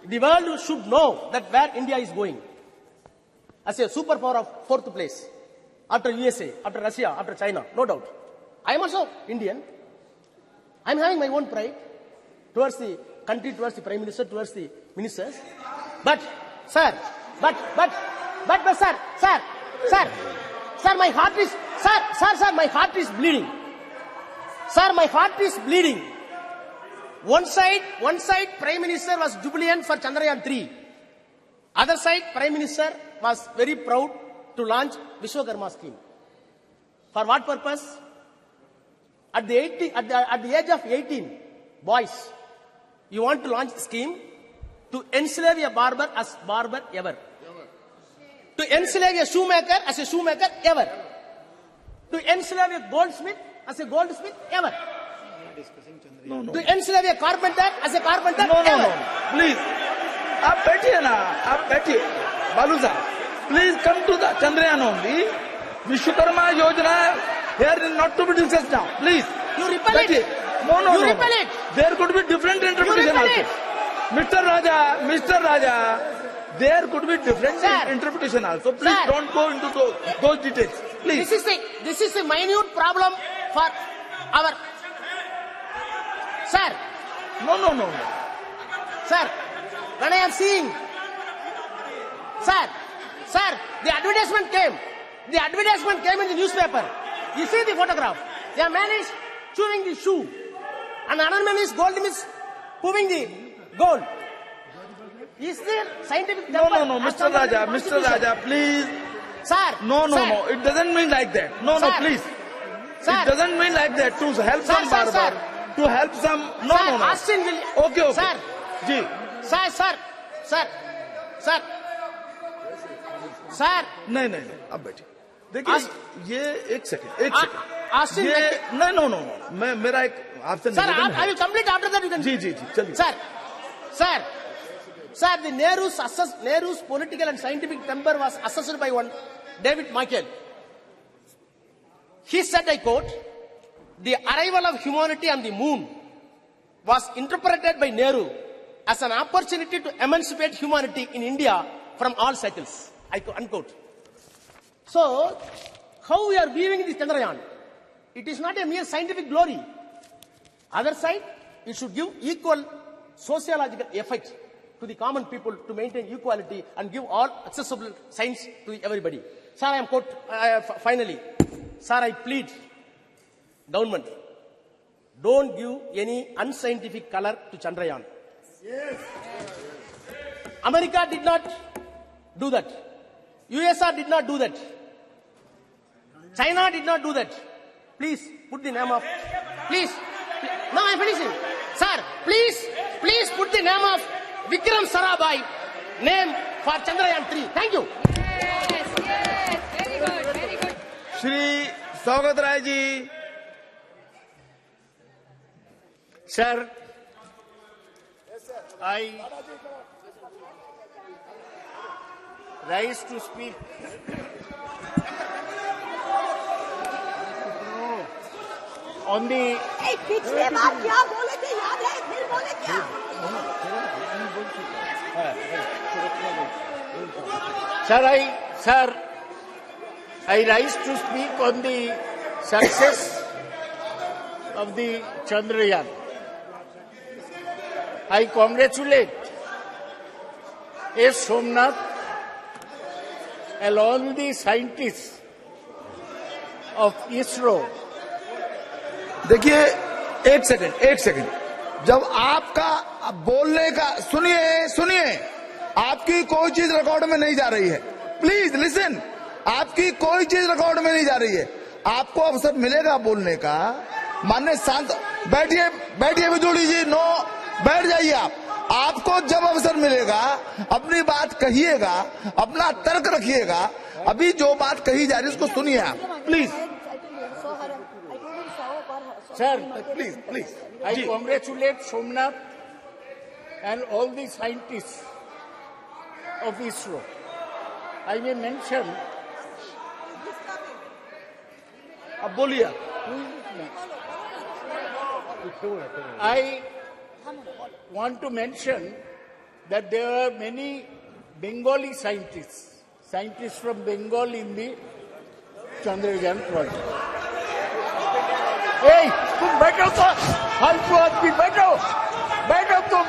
Speaker 6: The world should know that where India is going. As a superpower of fourth place. After USA, after Russia, after China, no doubt. I am also Indian. I am having my own pride towards the country, towards the Prime Minister, towards the ministers. But, sir, my heart is, sir, my heart is bleeding. Sir, my heart is bleeding. One side, Prime Minister was jubilant for Chandrayaan 3. Other side, Prime Minister was very proud to launch Vishwakarma scheme. For what purpose? At the age of 18, boys, you want to launch a scheme to enslave a barber as barber ever. To enslave a shoemaker as a shoemaker ever. To enslave a goldsmith as a goldsmith ever.
Speaker 4: No.
Speaker 6: To enslave a carpenter as a carpenter ever.
Speaker 4: No. Please. आप बैठिए ना, आप बैठिए। बालू साहब, please come to the Chandrayaan only. Vishwakarma Yojana here is not to be discussed now. Please.
Speaker 6: You repel it.
Speaker 4: No.
Speaker 6: You repel it.
Speaker 4: There could be different interpretation also. Mr. Raja, there could be different interpretation also. Please don't go into those details. Please.
Speaker 6: This is a minute problem for our. Sir.
Speaker 4: No.
Speaker 6: Sir, when I am seeing. Sir, the advertisement came. The advertisement came in the newspaper. You see the photograph. The man is chewing the shoe. And another man is moving the gold. Is there scientific...
Speaker 4: No, Mr. Raja, please.
Speaker 6: Sir.
Speaker 4: No. It doesn't mean like that. No, please.
Speaker 6: Sir.
Speaker 4: It doesn't mean like that. To help some barber. To help some... No.
Speaker 6: Austin will...
Speaker 4: Okay.
Speaker 6: Sir.
Speaker 4: Ji.
Speaker 6: Sir.
Speaker 4: नहीं, अब बैठिए। देखिए, ये एक second. No. मेरा एक आपसे
Speaker 6: Sir, I will complete after that. You can.
Speaker 4: जी, चलिए।
Speaker 6: Sir, the Nehru's political and scientific temper was assessed by one David Michael. He said, I quote, "The arrival of humanity on the moon was interpreted by Nehru as an opportunity to emancipate humanity in India from all cycles." Unquote. So, how we are viewing this Chandrayaan? It is not a mere scientific glory. Other side, it should give equal sociological effect to the common people to maintain equality and give all accessible science to everybody. Sir, finally, sir, I plead, government, don't give any unscientific color to Chandrayaan. Yes. America did not do that. USSR did not do that. China did not do that. Please put the name of. Please. No, I'm finishing. Sir, please put the name of Vikram Sarabhai name for Chandrayaan 3. Thank you.
Speaker 8: Yes, very good, very good.
Speaker 4: Shri Saugat Rai ji.
Speaker 3: Sir, I rise to speak. On the
Speaker 10: पिछले बार क्या बोले थे याद है फिर बोले क्या
Speaker 3: Sir, I rise to speak on the success of the Chandrayaan. I congratulate S. Somnath and all the scientists of ISRO.
Speaker 4: देखिए एक सेकंड जब आपका बोलने का सुनिए आपकी कोई चीज रिकॉर्ड में नहीं जा रही है. Please listen. आपकी कोई चीज रिकॉर्ड में नहीं जा रही है. आपको अवसर मिलेगा बोलने का. माननीय शांत बैठिए बिजोड़ी जी. नो, बैठ जाइए आप. आपको जब अवसर मिलेगा अपनी बात कहिएगा, अपना तर्क रखिएगा. अभी जो बात कही जा रही है उसको सुनिए आप. Please.
Speaker 3: Sir, please. I congratulate Somnath and all the scientists of ISRO. I may mention.
Speaker 4: अब बोलिए.
Speaker 3: I want to mention that there are many Bengali scientists from Bengal in the Chandrayaan project. Hey, तुम बैठो तो फालतू आदमी बैठो तुम.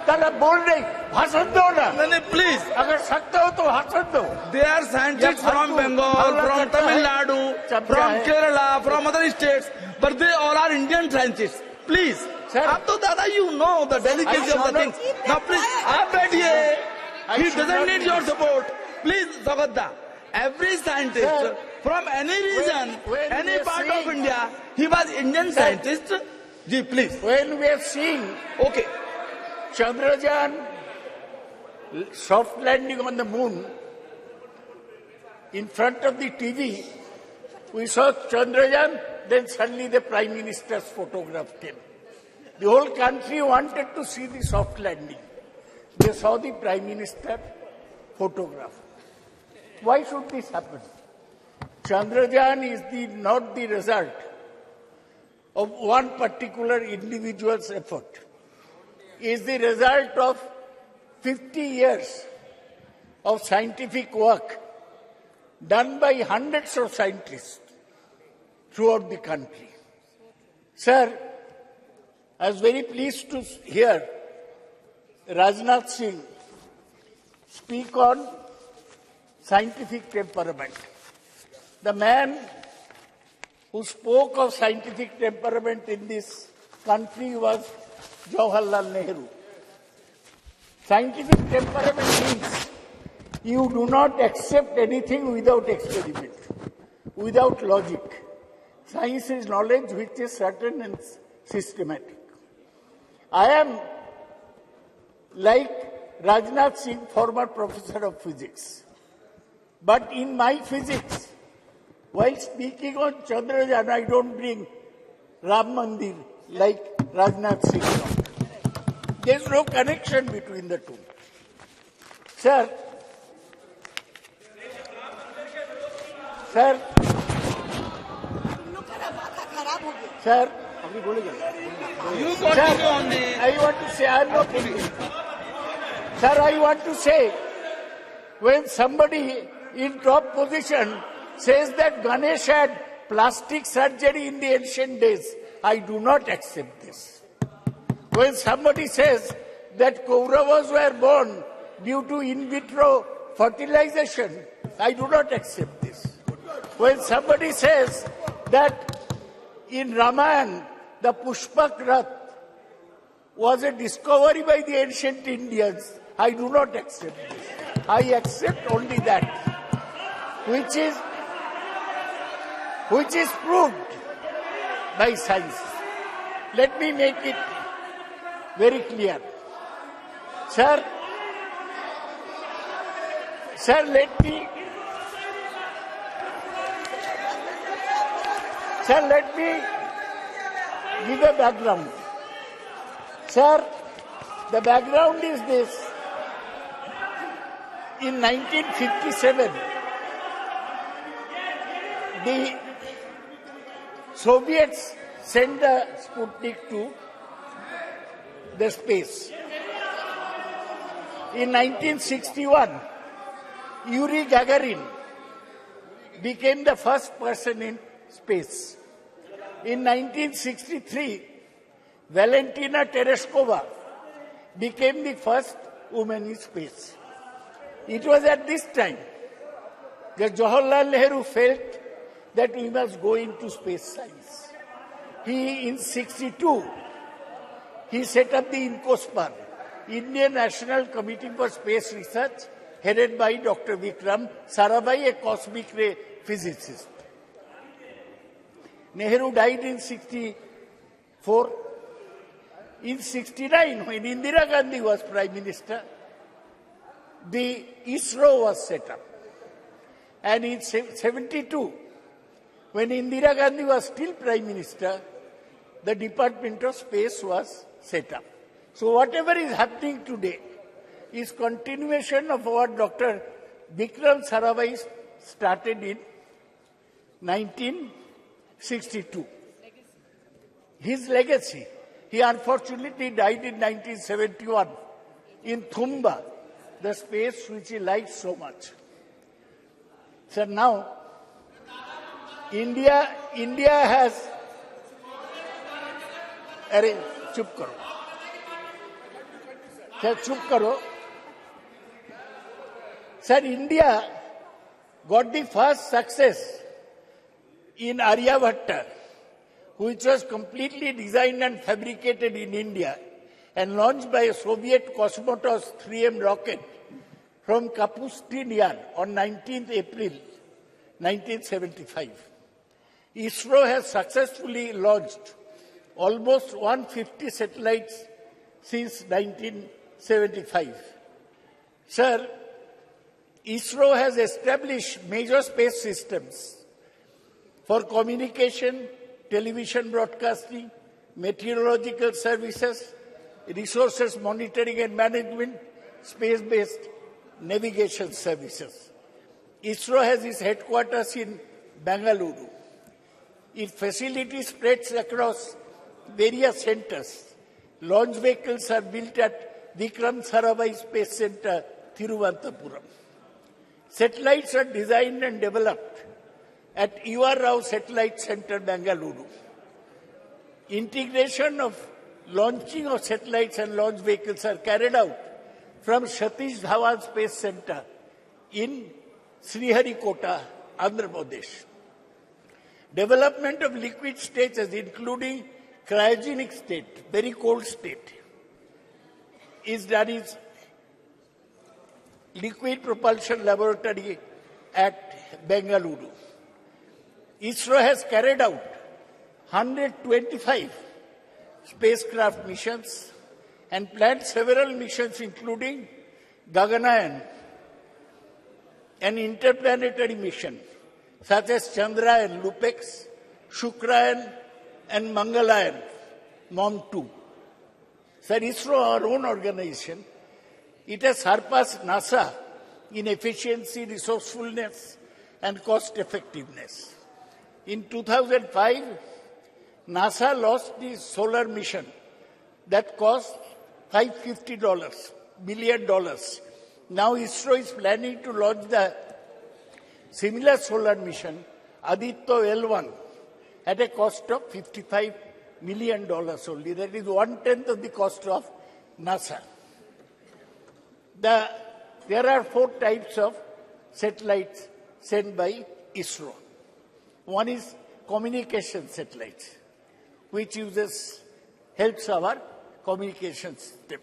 Speaker 3: तारा बोल नहीं, भाषण दो ना.
Speaker 4: नहीं प्लीज.
Speaker 3: अगर सकते हो तो भाषण दो.
Speaker 4: They are scientists from Bengal, from Tamil Nadu, from Kerala, from other states, but they all are Indian scientists. Please. आप तो दादा you know the delicacy of the thing. Now please, आप बैठिए. He doesn't need your support. Please, Sagadda. Every scientist from any region, any part of India, he was Indian scientist. Ji, please.
Speaker 3: When we are seeing
Speaker 4: Okay.
Speaker 3: Chandrayaan soft landing on the moon, in front of the TV, we saw Chandrayaan, then suddenly the Prime Minister's photograph came. The whole country wanted to see the soft landing. They saw the Prime Minister photograph. Why should this happen? Chandrayaan is not the result of one particular individual's effort. It is the result of 50 years of scientific work done by hundreds of scientists throughout the country. Sir, I was very pleased to hear Rajnath Singh speak on scientific temperament. The man who spoke of scientific temperament in this country was Jawaharlal Nehru. Scientific temperament means you do not accept anything without experiment, without logic. Science is knowledge which is certain and systematic. I am like Rajnath Singh, former professor of physics. But in my physics, while speaking on Chandrayaan, I don't bring Ram Mandir like Rajnath Singh. There is no connection between the two. Sir,
Speaker 4: You continue on the.
Speaker 3: I want to say, I am not Indian. Sir, I want to say, when somebody in top position says that Ganesh had plastic surgery in the ancient days, I do not accept this. When somebody says that Kauravas were born due to in vitro fertilization, I do not accept this. When somebody says that in Ramayana, the Pushpak Rath was a discovery by the ancient Indians, I do not accept this. I accept only that, which is
Speaker 11: which is proved by science. Let me make it very clear. Sir, let me give a background. Sir, the background is this. In 1957, the Soviets sent the Sputnik to the space. In 1961, Yuri Gagarin became the first person in space. In 1963, Valentina Tereshkova became the first woman in space. It was at this time that Jawaharlal Nehru felt that we must go into space science. In 62, he set up the INCOSPAR, Indian National Committee for Space Research, headed by Dr. Vikram Sarabhai, a cosmic ray physicist. Nehru died in 64. In 69, when Indira Gandhi was Prime Minister, the ISRO was set up. And in 72, when Indira Gandhi was still Prime Minister, the Department of Space was set up. So whatever is happening today is continuation of what Dr. Vikram Sarabhai started in 1962. His legacy. He unfortunately died in 1971 in Thumba, the space which he liked so much. So now, India has... Arey, chup karo. Sir, chup karo. Sir, India got the first success in Aryabhatta, which was completely designed and fabricated in India and launched by a Soviet Cosmotos 3M rocket from Kapustin Yar on 19th April 1975. ISRO has successfully launched almost 150 satellites since 1975. Sir, ISRO has established major space systems for communication, television broadcasting, meteorological services, resources monitoring and management, space-based navigation services. ISRO has its headquarters in Bengaluru. Its facility spreads across various centers. Launch vehicles are built at Vikram Sarabhai Space Center, Thiruvananthapuram. Satellites are designed and developed at UR Rao Satellite Center, Bengaluru. Integration of launching of satellites and launch vehicles are carried out from Satish Dhawan Space Center in Sriharikota, Andhra Pradesh. Development of liquid stages, including cryogenic state, very cold state, is done in Liquid Propulsion Laboratory at Bengaluru. ISRO has carried out 125 spacecraft missions and planned several missions, including Gaganayan, an interplanetary mission, such as Chandrayaan, Lupex, Shukrayan, and Mangalayan, MOM-2. Sir, ISRO, our own organization, it has surpassed NASA in efficiency, resourcefulness, and cost effectiveness. In 2005, NASA launched the solar mission that cost $550 billion. Now ISRO is planning to launch the similar solar mission, Aditya L1, at a cost of $55 million only. That is 1/10 of the cost of NASA. There are 4 types of satellites sent by ISRO. One is communication satellites, which helps our communication system.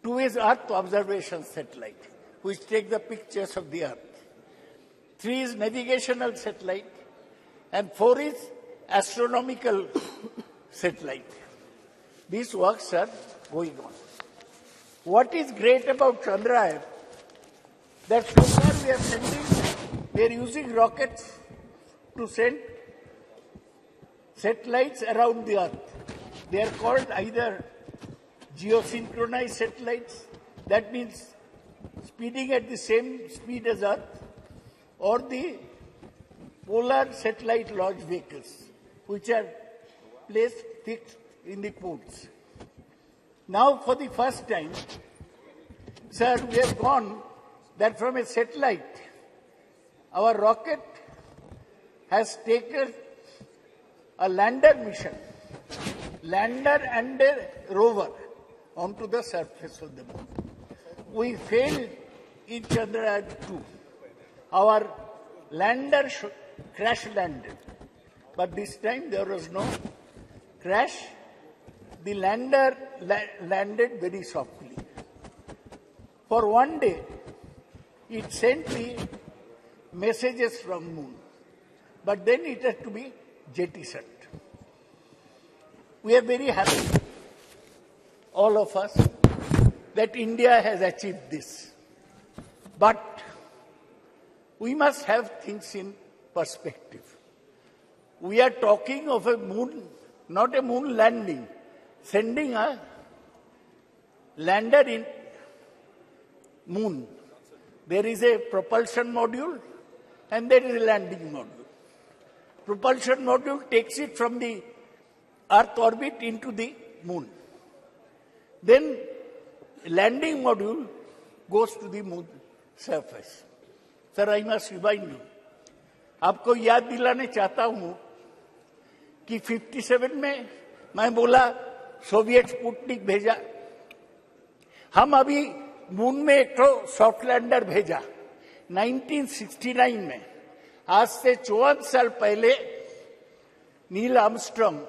Speaker 11: 2 is Earth observation satellite, which take the pictures of the Earth. 3 is navigational satellite, and 4 is astronomical satellite. These works are going on. What is great about Chandrayaan, that so far we are using rockets to send satellites around the Earth. They are called either geosynchronized satellites, that means speeding at the same speed as Earth, or the polar satellite launch vehicles, which are placed fixed in the poles. Now, for the first time, sir, we have gone that from a satellite, our rocket has taken a lander mission, lander and a rover, onto the surface of the moon. We failed in Chandrayaan-2. Our lander crash landed, but this time there was no crash. The lander landed very softly. For one day, it sent the messages from moon, but then it had to be jettisoned. We are very happy, all of us, that India has achieved this. But we must have things in perspective. We are talking of a moon, not a moon landing, sending a lander in moon. There is a propulsion module and there is a landing module. Propulsion module takes it from the Earth orbit into the moon. Then landing module goes to the moon surface. Sir, I must remind you, आपको याद दिलाने चाहता हूं कि 57 में मैं बोला Soviet Sputnik भेजा, हम अभी मून में एक तो सॉफ्ट लैंडर भेजा 1969 में. आज से 54 साल पहले Neil Armstrong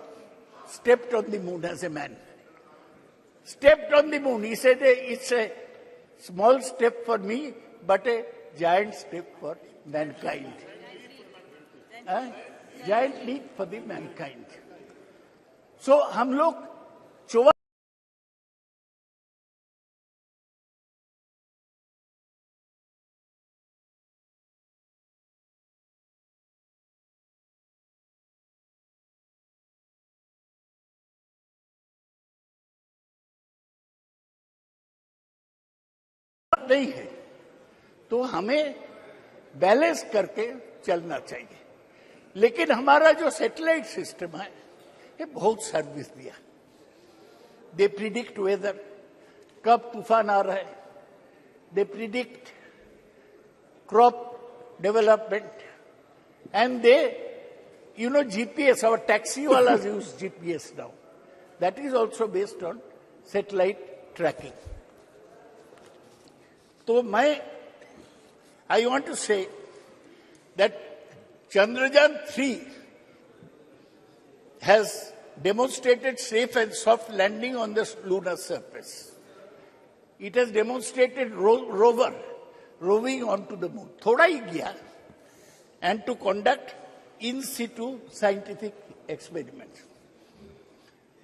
Speaker 11: stepped on the moon as a man. Stepped on the moon. He said, it's a small step for me, but a giant step for mankind. Giant leap for the mankind. So, हम लोग 54 नहीं है, तो हमें balance करके चलना चाहिए. लेकिन हमारा जो सैटेलाइट सिस्टम है, ये बहुत सर्विस दिया. दे प्रिडिक्ट वेदर, कब तूफान आ रहा है, they predict crop development, and they GPS, our taxi walas use GPS now. That is also based on satellite tracking. So I want to say that Chandrayaan-3 has demonstrated safe and soft landing on the lunar surface. It has demonstrated rover roving onto the moon. Thoda hi gaya, and to conduct in situ scientific experiments.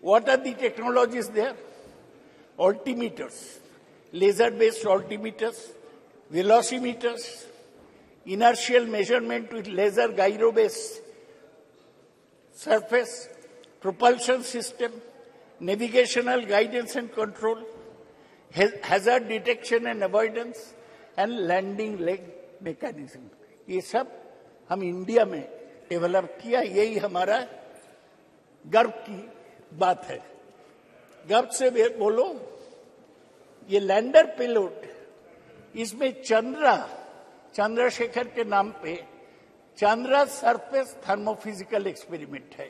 Speaker 11: What are the technologies there? Altimeters, laser-based altimeters, velocimeters, inertial measurement with laser gyro-based surface, propulsion system, navigational guidance and control, hazard detection and avoidance, and landing leg mechanism. ये सब हम India में develop किया. यही हमारा गर्व की बात है. गर्व से बोलो, ये लैंडर पेलोड, इसमें चंद्रशेखर के नाम पे चंद्रा सरफेस थर्मोफिजिकल एक्सपेरिमेंट है,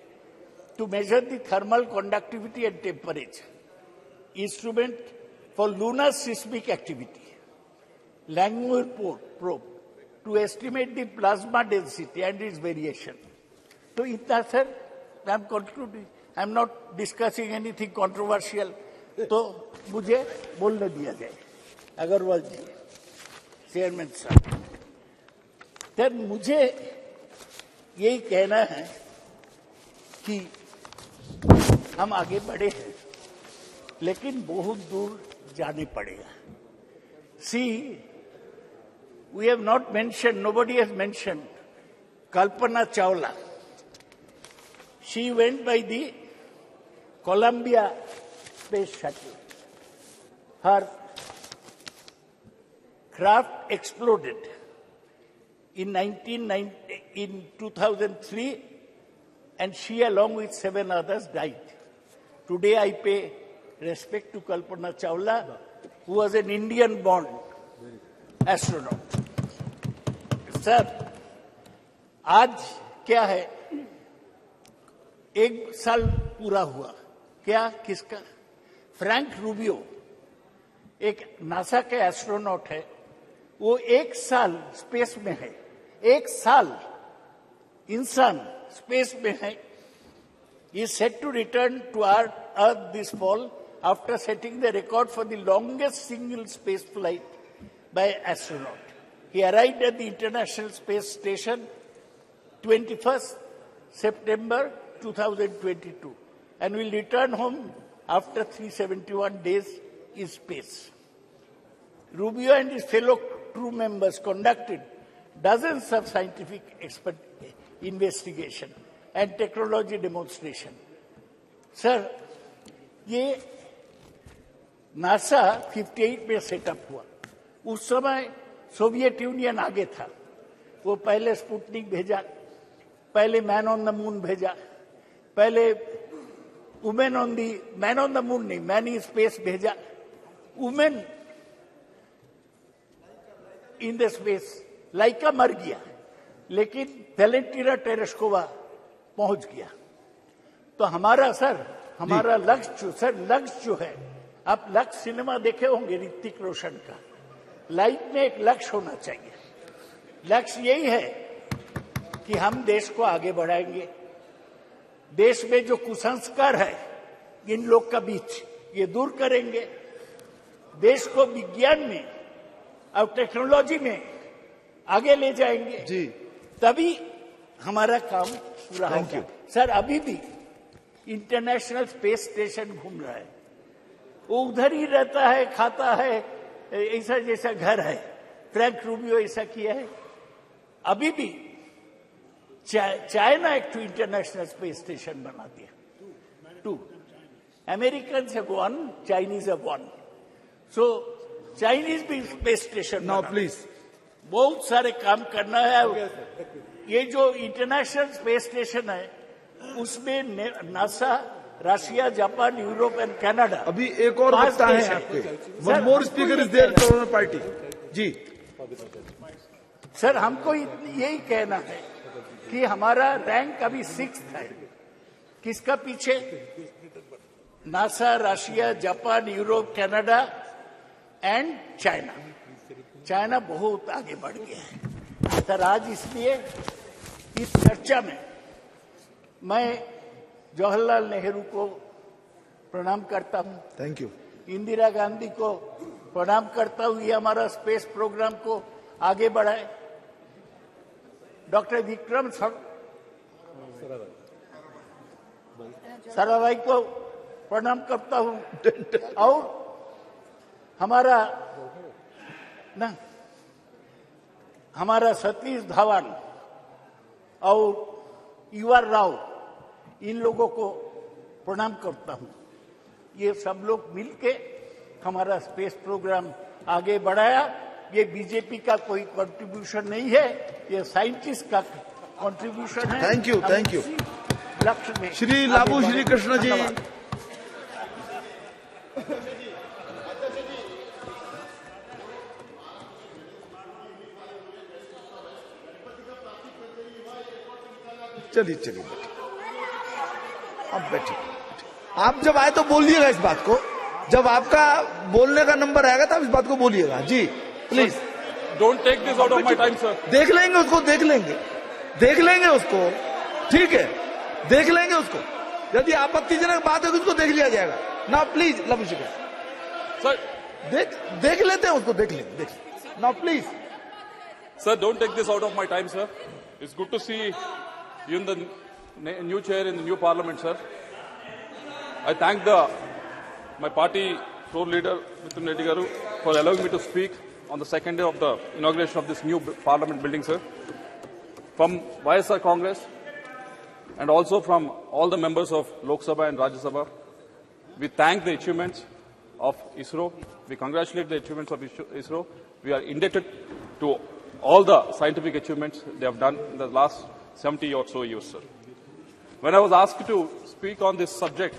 Speaker 11: to measure the thermal conductivity and temperature. Instrument for lunar seismic activity, Langmuir probe to estimate the plasma density and its variation. तो इतना sir, I am concluding, I am not discussing anything controversial, तो मुझे बोलने दिया जाए. Agarwal ji, chairman साहब, sir मुझे यही कहना है कि हम आगे बढ़े हैं, लेकिन बहुत दूर जाने पड़ेगा. See, we have not mentioned, nobody has mentioned Kalpana Chawla. She went by the Columbia Space Shuttle. Her craft exploded in 2003, and she, along with 7 others, died. Today I pay respect to Kalpana Chawla, who was an Indian-born astronaut. Sir, आज क्या है? 1 साल पूरा हुआ. क्या? किसका? Frank Rubio एक NASA के एस्ट्रोनॉट है. वो 1 साल स्पेस में है. 1 साल इंसान स्पेस में है. He is set to return to Earth this fall after setting the record for the longest single space flight by astronaut. He arrived at the International Space Station 21st September 2022 and will return home after 371 days in space. Rubio and his fellow crew members conducted dozens of scientific investigation and technology demonstration. Sir, ये NASA 58 में setup हुआ. उस समय Soviet union आगे था. वो पहले Sputnik भेजा, पहले मैन ऑन द मून भेजा, पहले मैन ऑन द मून नहीं, मैन इन स्पेस भेजा, वुमेन इन द स्पेस. लाइका मर गया, लेकिन वेलेंटिना टेरेस्कोवा पहुंच गया. तो हमारा लक्ष्य जो है, आप लक्ष्य सिनेमा देखे होंगे ऋतिक रोशन का. लाइफ में एक लक्ष्य होना चाहिए. लक्ष्य यही है कि हम देश को आगे बढ़ाएंगे. देश में जो कुसंस्कार है इन लोग का बीच, ये दूर करेंगे. देश को विज्ञान में और टेक्नोलॉजी में आगे ले जाएंगे जी. तभी हमारा काम पूरा होगा. सर, अभी भी इंटरनेशनल स्पेस स्टेशन घूम रहा है. वो उधर ही रहता है, खाता है, ऐसा जैसा घर है. फ्रैंक रूबियो ऐसा किया है. अभी भी चाइना एक इंटरनेशनल स्पेस स्टेशन बना दिया. 2 American have 1, Chinese have 1. So Chinese भी स्पेस स्टेशन. नाउ प्लीज, बहुत सारे काम करना है. ये जो इंटरनेशनल स्पेस स्टेशन है उसमें NASA, Russia, Japan, Europe and Canada. अभी एक और वक्ता है आपके. One more speaker is there from party जी. सर, हमको यही कहना है कि हमारा रैंक अभी 6th है. किसका पीछे? NASA, Russia, Japan, Europe, Canada and China. China बहुत आगे बढ़ गया है. सर, आज इसलिए इस चर्चा में मैं जवाहरलाल नेहरू को प्रणाम करता हूं. Thank you. इंदिरा गांधी को प्रणाम करता हूं. ये हमारा स्पेस प्रोग्राम को आगे बढ़ाए. डॉक्टर विक्रम साराभाई को प्रणाम करता हूं. और हमारा सतीश धवन और युवा राव, इन लोगों को प्रणाम करता हूं. ये सब लोग मिलके हमारा स्पेस प्रोग्राम आगे बढ़ाया. ये बीजेपी का कोई कंट्रीब्यूशन नहीं है, ये साइंटिस्ट का कंट्रीब्यूशन है. Thank you. लक्ष्य में श्री लाबू श्री कृष्ण जी.
Speaker 4: चलिए अब बैठिए. आप जब आए तो बोलिएगा इस बात को. जब आपका बोलने का नंबर आएगा तब इस बात को बोलिएगा जी. Please
Speaker 12: don't take this out of my time sir.
Speaker 4: देख लेंगे उसको. ठीक है, देख लेंगे उसको. यदि आपत्तिजनक बात होगी उसको देख लिया जाएगा. ना प्लीज लवशिका
Speaker 12: सर,
Speaker 4: देख लेते हैं उसको. देख लेंगे. ना please
Speaker 12: sir, don't take this out of my time sir. It's good to see you in the new chair in the new parliament, sir. I thank my party floor leader, Mr. Reddy Garu, for allowing me to speak on the second day of the inauguration of this new parliament building, sir. From YSR Congress and also from all the members of Lok Sabha and Rajya Sabha, we thank the achievements of ISRO. We congratulate the achievements of ISRO. We are indebted to all the scientific achievements they have done in the last 70 or so years, sir. When I was asked to speak on this subject,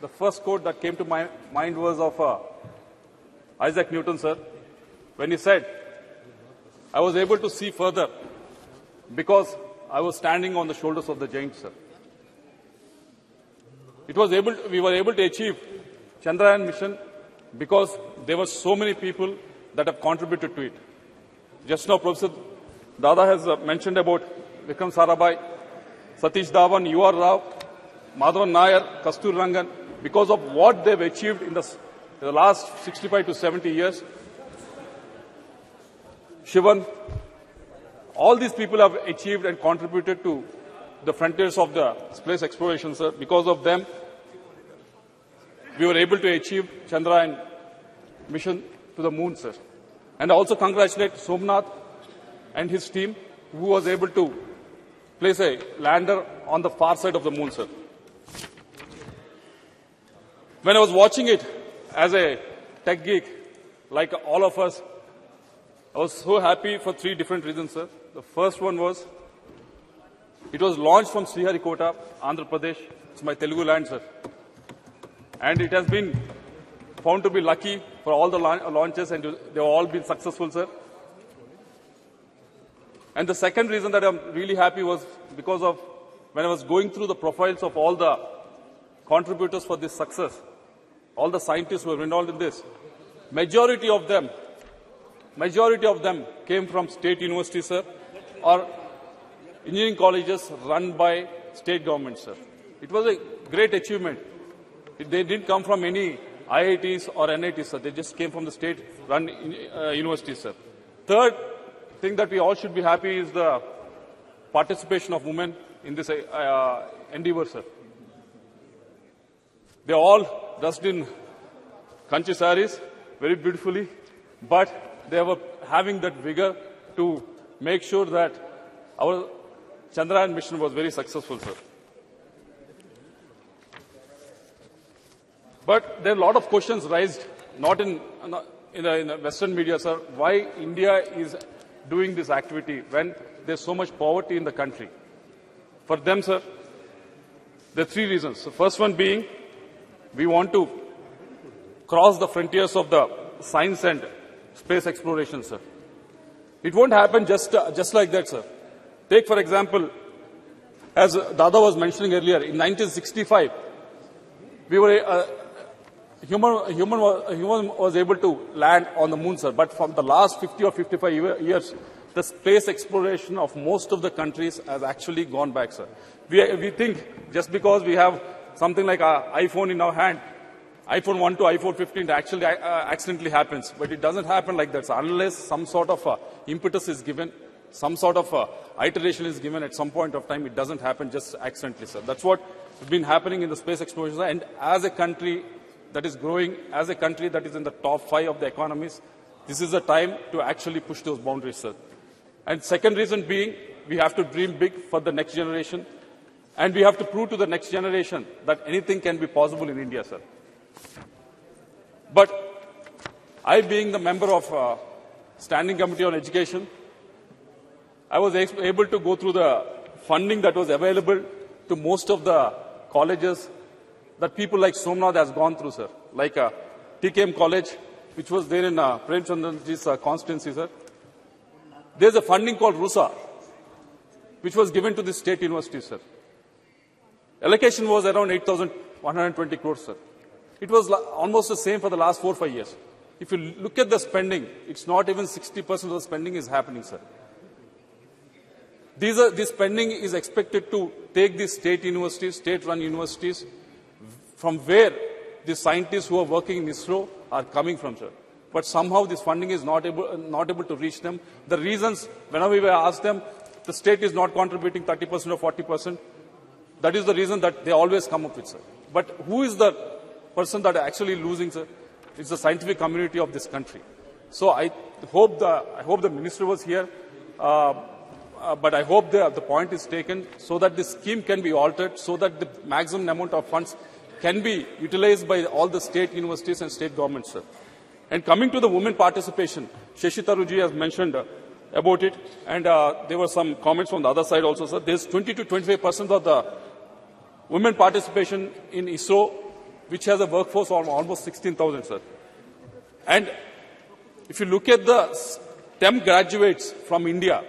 Speaker 12: the first quote that came to my mind was of Isaac Newton, sir, when he said, "I was able to see further because I was standing on the shoulders of the giants, sir." We were able to achieve Chandrayaan mission because there were so many people that have contributed to it. Just now, Professor Dada has mentioned about Vikram Sarabhai, Satish Dhawan, U.R. Rao, Madhavan Nair, Kastur Rangan. Because of what they've achieved in the last 65 to 70 years, Shivan, all these people have achieved and contributed to the frontiers of the space exploration, sir. Because of them, we were able to achieve Chandrayaan mission to the moon, sir. And I also congratulate Somnath and his team, who was able to place a lander on the far side of the moon, sir. When I was watching it as a tech geek, like all of us, I was so happy for three different reasons, sir. The first one was, it was launched from Sriharikota, Andhra Pradesh. It's my Telugu land, sir. And it has been found to be lucky for all the launches, and they've all been successful, sir. And the second reason that I'm really happy was because of when I was going through the profiles of all the contributors for this success, all the scientists who were involved in this, majority of them came from state universities, sir, or engineering colleges run by state governments, sir. It was a great achievement. They didn't come from any IITs or NITs, sir. They just came from the state-run universities, sir. Third thing that we all should be happy is the participation of women in this endeavor, sir. They all dressed in country saris, very beautifully, but they were having that vigor to make sure that our Chandrayaan mission was very successful, sir. But there are a lot of questions raised, not in the Western media, sir, why India is doing this activity when there's so much poverty in the country. For them, sir, there are three reasons. The first one being, we want to cross the frontiers of the science and space exploration, sir. It won't happen just like that, sir. Take, for example, as Dada was mentioning earlier, in 1965, we were human was able to land on the moon, sir. But from the last 50 or 55 years, the space exploration of most of the countries has actually gone back, sir. We think just because we have something like an iPhone in our hand, iPhone 1 to iPhone 15 actually accidentally happens. But it doesn't happen like that, sir. Unless some sort of impetus is given, some sort of iteration is given at some point of time, it doesn't happen just accidentally, sir. That's what has been happening in the space exploration. And as a country that is growing, as a country that is in the top 5 of the economies, this is the time to actually push those boundaries, sir. And second reason being, we have to dream big for the next generation. And we have to prove to the next generation that anything can be possible in India, sir. But I, being the member of Standing Committee on Education, I was able to go through the funding that was available to most of the colleges that people like Somnath has gone through, sir. Like TKM College, which was there in Prem Chandranji's constituency, sir. There's a funding called RUSA, which was given to the state university, sir. Allocation was around 8,120 crores, sir. It was almost the same for the last 4 or 5 years. If you look at the spending, it's not even 60% of the spending is happening, sir. This spending is expected to take these state universities, state-run universities, from where the scientists who are working in ISRO are coming from, sir. But somehow this funding is not able to reach them. The reasons, whenever we ask them, the state is not contributing 30% or 40%. That is the reason that they always come up with, sir. But who is the person that are actually losing, sir? It's the scientific community of this country. So I hope the minister was here, but I hope the point is taken so that this scheme can be altered, so that the maximum amount of funds can be utilized by all the state universities and state governments, sir. And coming to the women participation, Shashi Tharoor has mentioned about it, and there were some comments from the other side also, sir. There's 20 to 25% of the women participation in ISRO, which has a workforce of almost 16,000, sir. And if you look at the STEM graduates from India,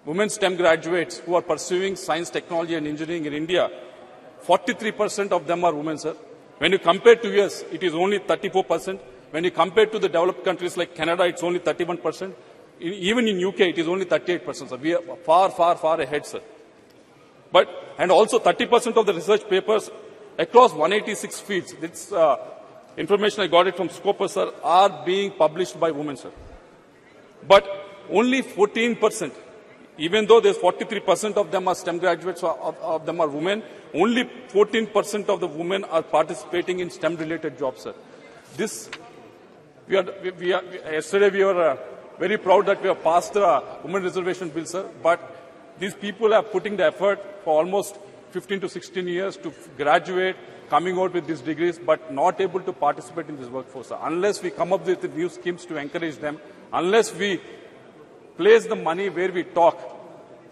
Speaker 12: women STEM graduates who are pursuing science, technology and engineering in India, 43% of them are women, sir. When you compare to US, it is only 34%. When you compare to the developed countries like Canada, it's only 31%. Even in UK, it is only 38%, sir. We are far, far, far ahead, sir. And also 30% of the research papers across 186 fields, this information I got it from Scopus, sir, are being published by women, sir. But only 14%, even though there's 43% of them are STEM graduates, of them are women, only 14% of the women are participating in STEM-related jobs, sir. Yesterday we were very proud that we have passed the women reservation bill, sir, but these people are putting the effort for almost 15 to 16 years to graduate, coming out with these degrees, but not able to participate in this workforce, sir. Unless we come up with new schemes to encourage them, unless we place the money where we talk,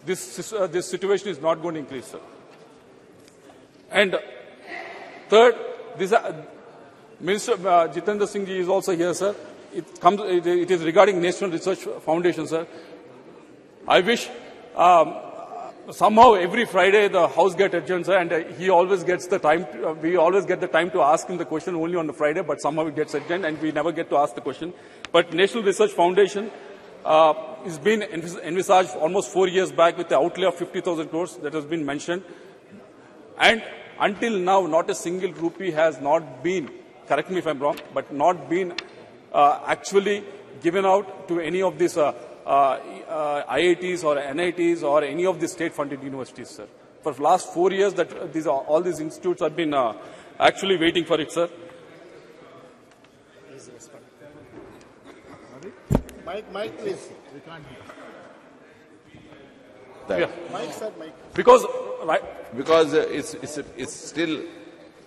Speaker 12: this situation is not going to increase, sir. And third, Minister Jitendra Singh ji is also here, sir. It is regarding National Research Foundation, sir. I wish somehow every Friday the House gets adjourned, sir, and he always gets the time. We always get the time to ask him the question only on the Friday, but somehow it gets adjourned and we never get to ask the question. But National Research Foundation is been envisaged almost 4 years back with the outlay of 50,000 crores that has been mentioned. And until now, not a single rupee has not been, correct me if I'm wrong, but not been actually given out to any of these IITs or NITs or any of the state-funded universities, sir. For the last 4 years, all these institutes have been actually waiting for it, sir.
Speaker 3: Mike, please.
Speaker 12: Yeah.
Speaker 3: Mike, sir, Mike.
Speaker 12: Because
Speaker 7: it's still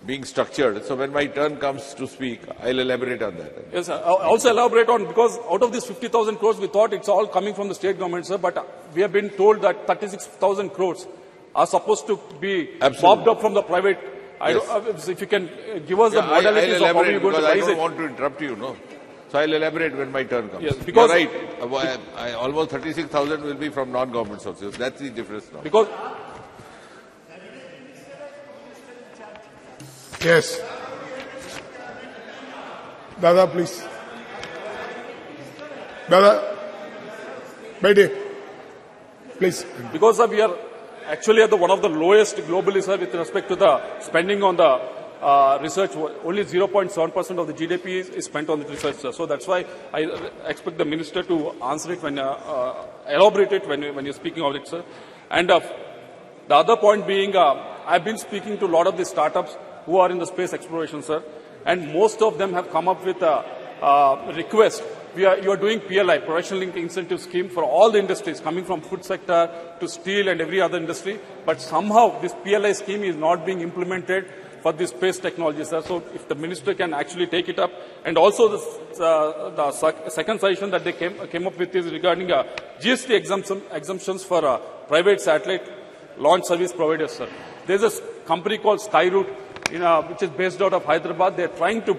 Speaker 7: being structured. So when my turn comes to speak, I'll elaborate on that.
Speaker 12: Yes, sir. I'll also elaborate on, because out of these 50,000 crores, we thought it's all coming from the state government, sir, but we have been told that 36,000 crores are supposed to be mopped up from the private.
Speaker 7: Yes.
Speaker 12: If you can give us the modalities of how you're going to raise it.
Speaker 7: I don't want to interrupt you, no. So I'll elaborate when my turn comes.
Speaker 12: Yes, because
Speaker 7: you're right. Almost 36,000 will be from non-government sources. That's the difference now.
Speaker 12: Because
Speaker 13: yes. Dada, please. Dada, Baidi, please.
Speaker 12: Because we are actually at one of the lowest globally, sir, with respect to the spending on the research. Only 0.7% of the GDP is spent on the research, sir. So that's why I expect the minister to answer it elaborate it when you're speaking of it, sir. And the other point being, I've been speaking to a lot of the startups who are in the space exploration, sir, and most of them have come up with a request. You are doing PLI, Production Linked Incentive Scheme, for all the industries, coming from food sector to steel and every other industry. But somehow this PLI scheme is not being implemented for this space technology, sir. So if the minister can actually take it up. And also the second suggestion that they came up with is regarding GST exemptions for private satellite launch service providers, sir. There's a company called Skyroot, which is based out of Hyderabad. They're trying to,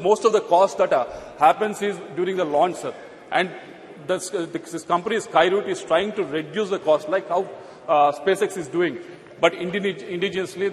Speaker 12: most of the cost that happens is during the launch, sir. And this company, Skyroot, is trying to reduce the cost, like how SpaceX is doing. But indigenously,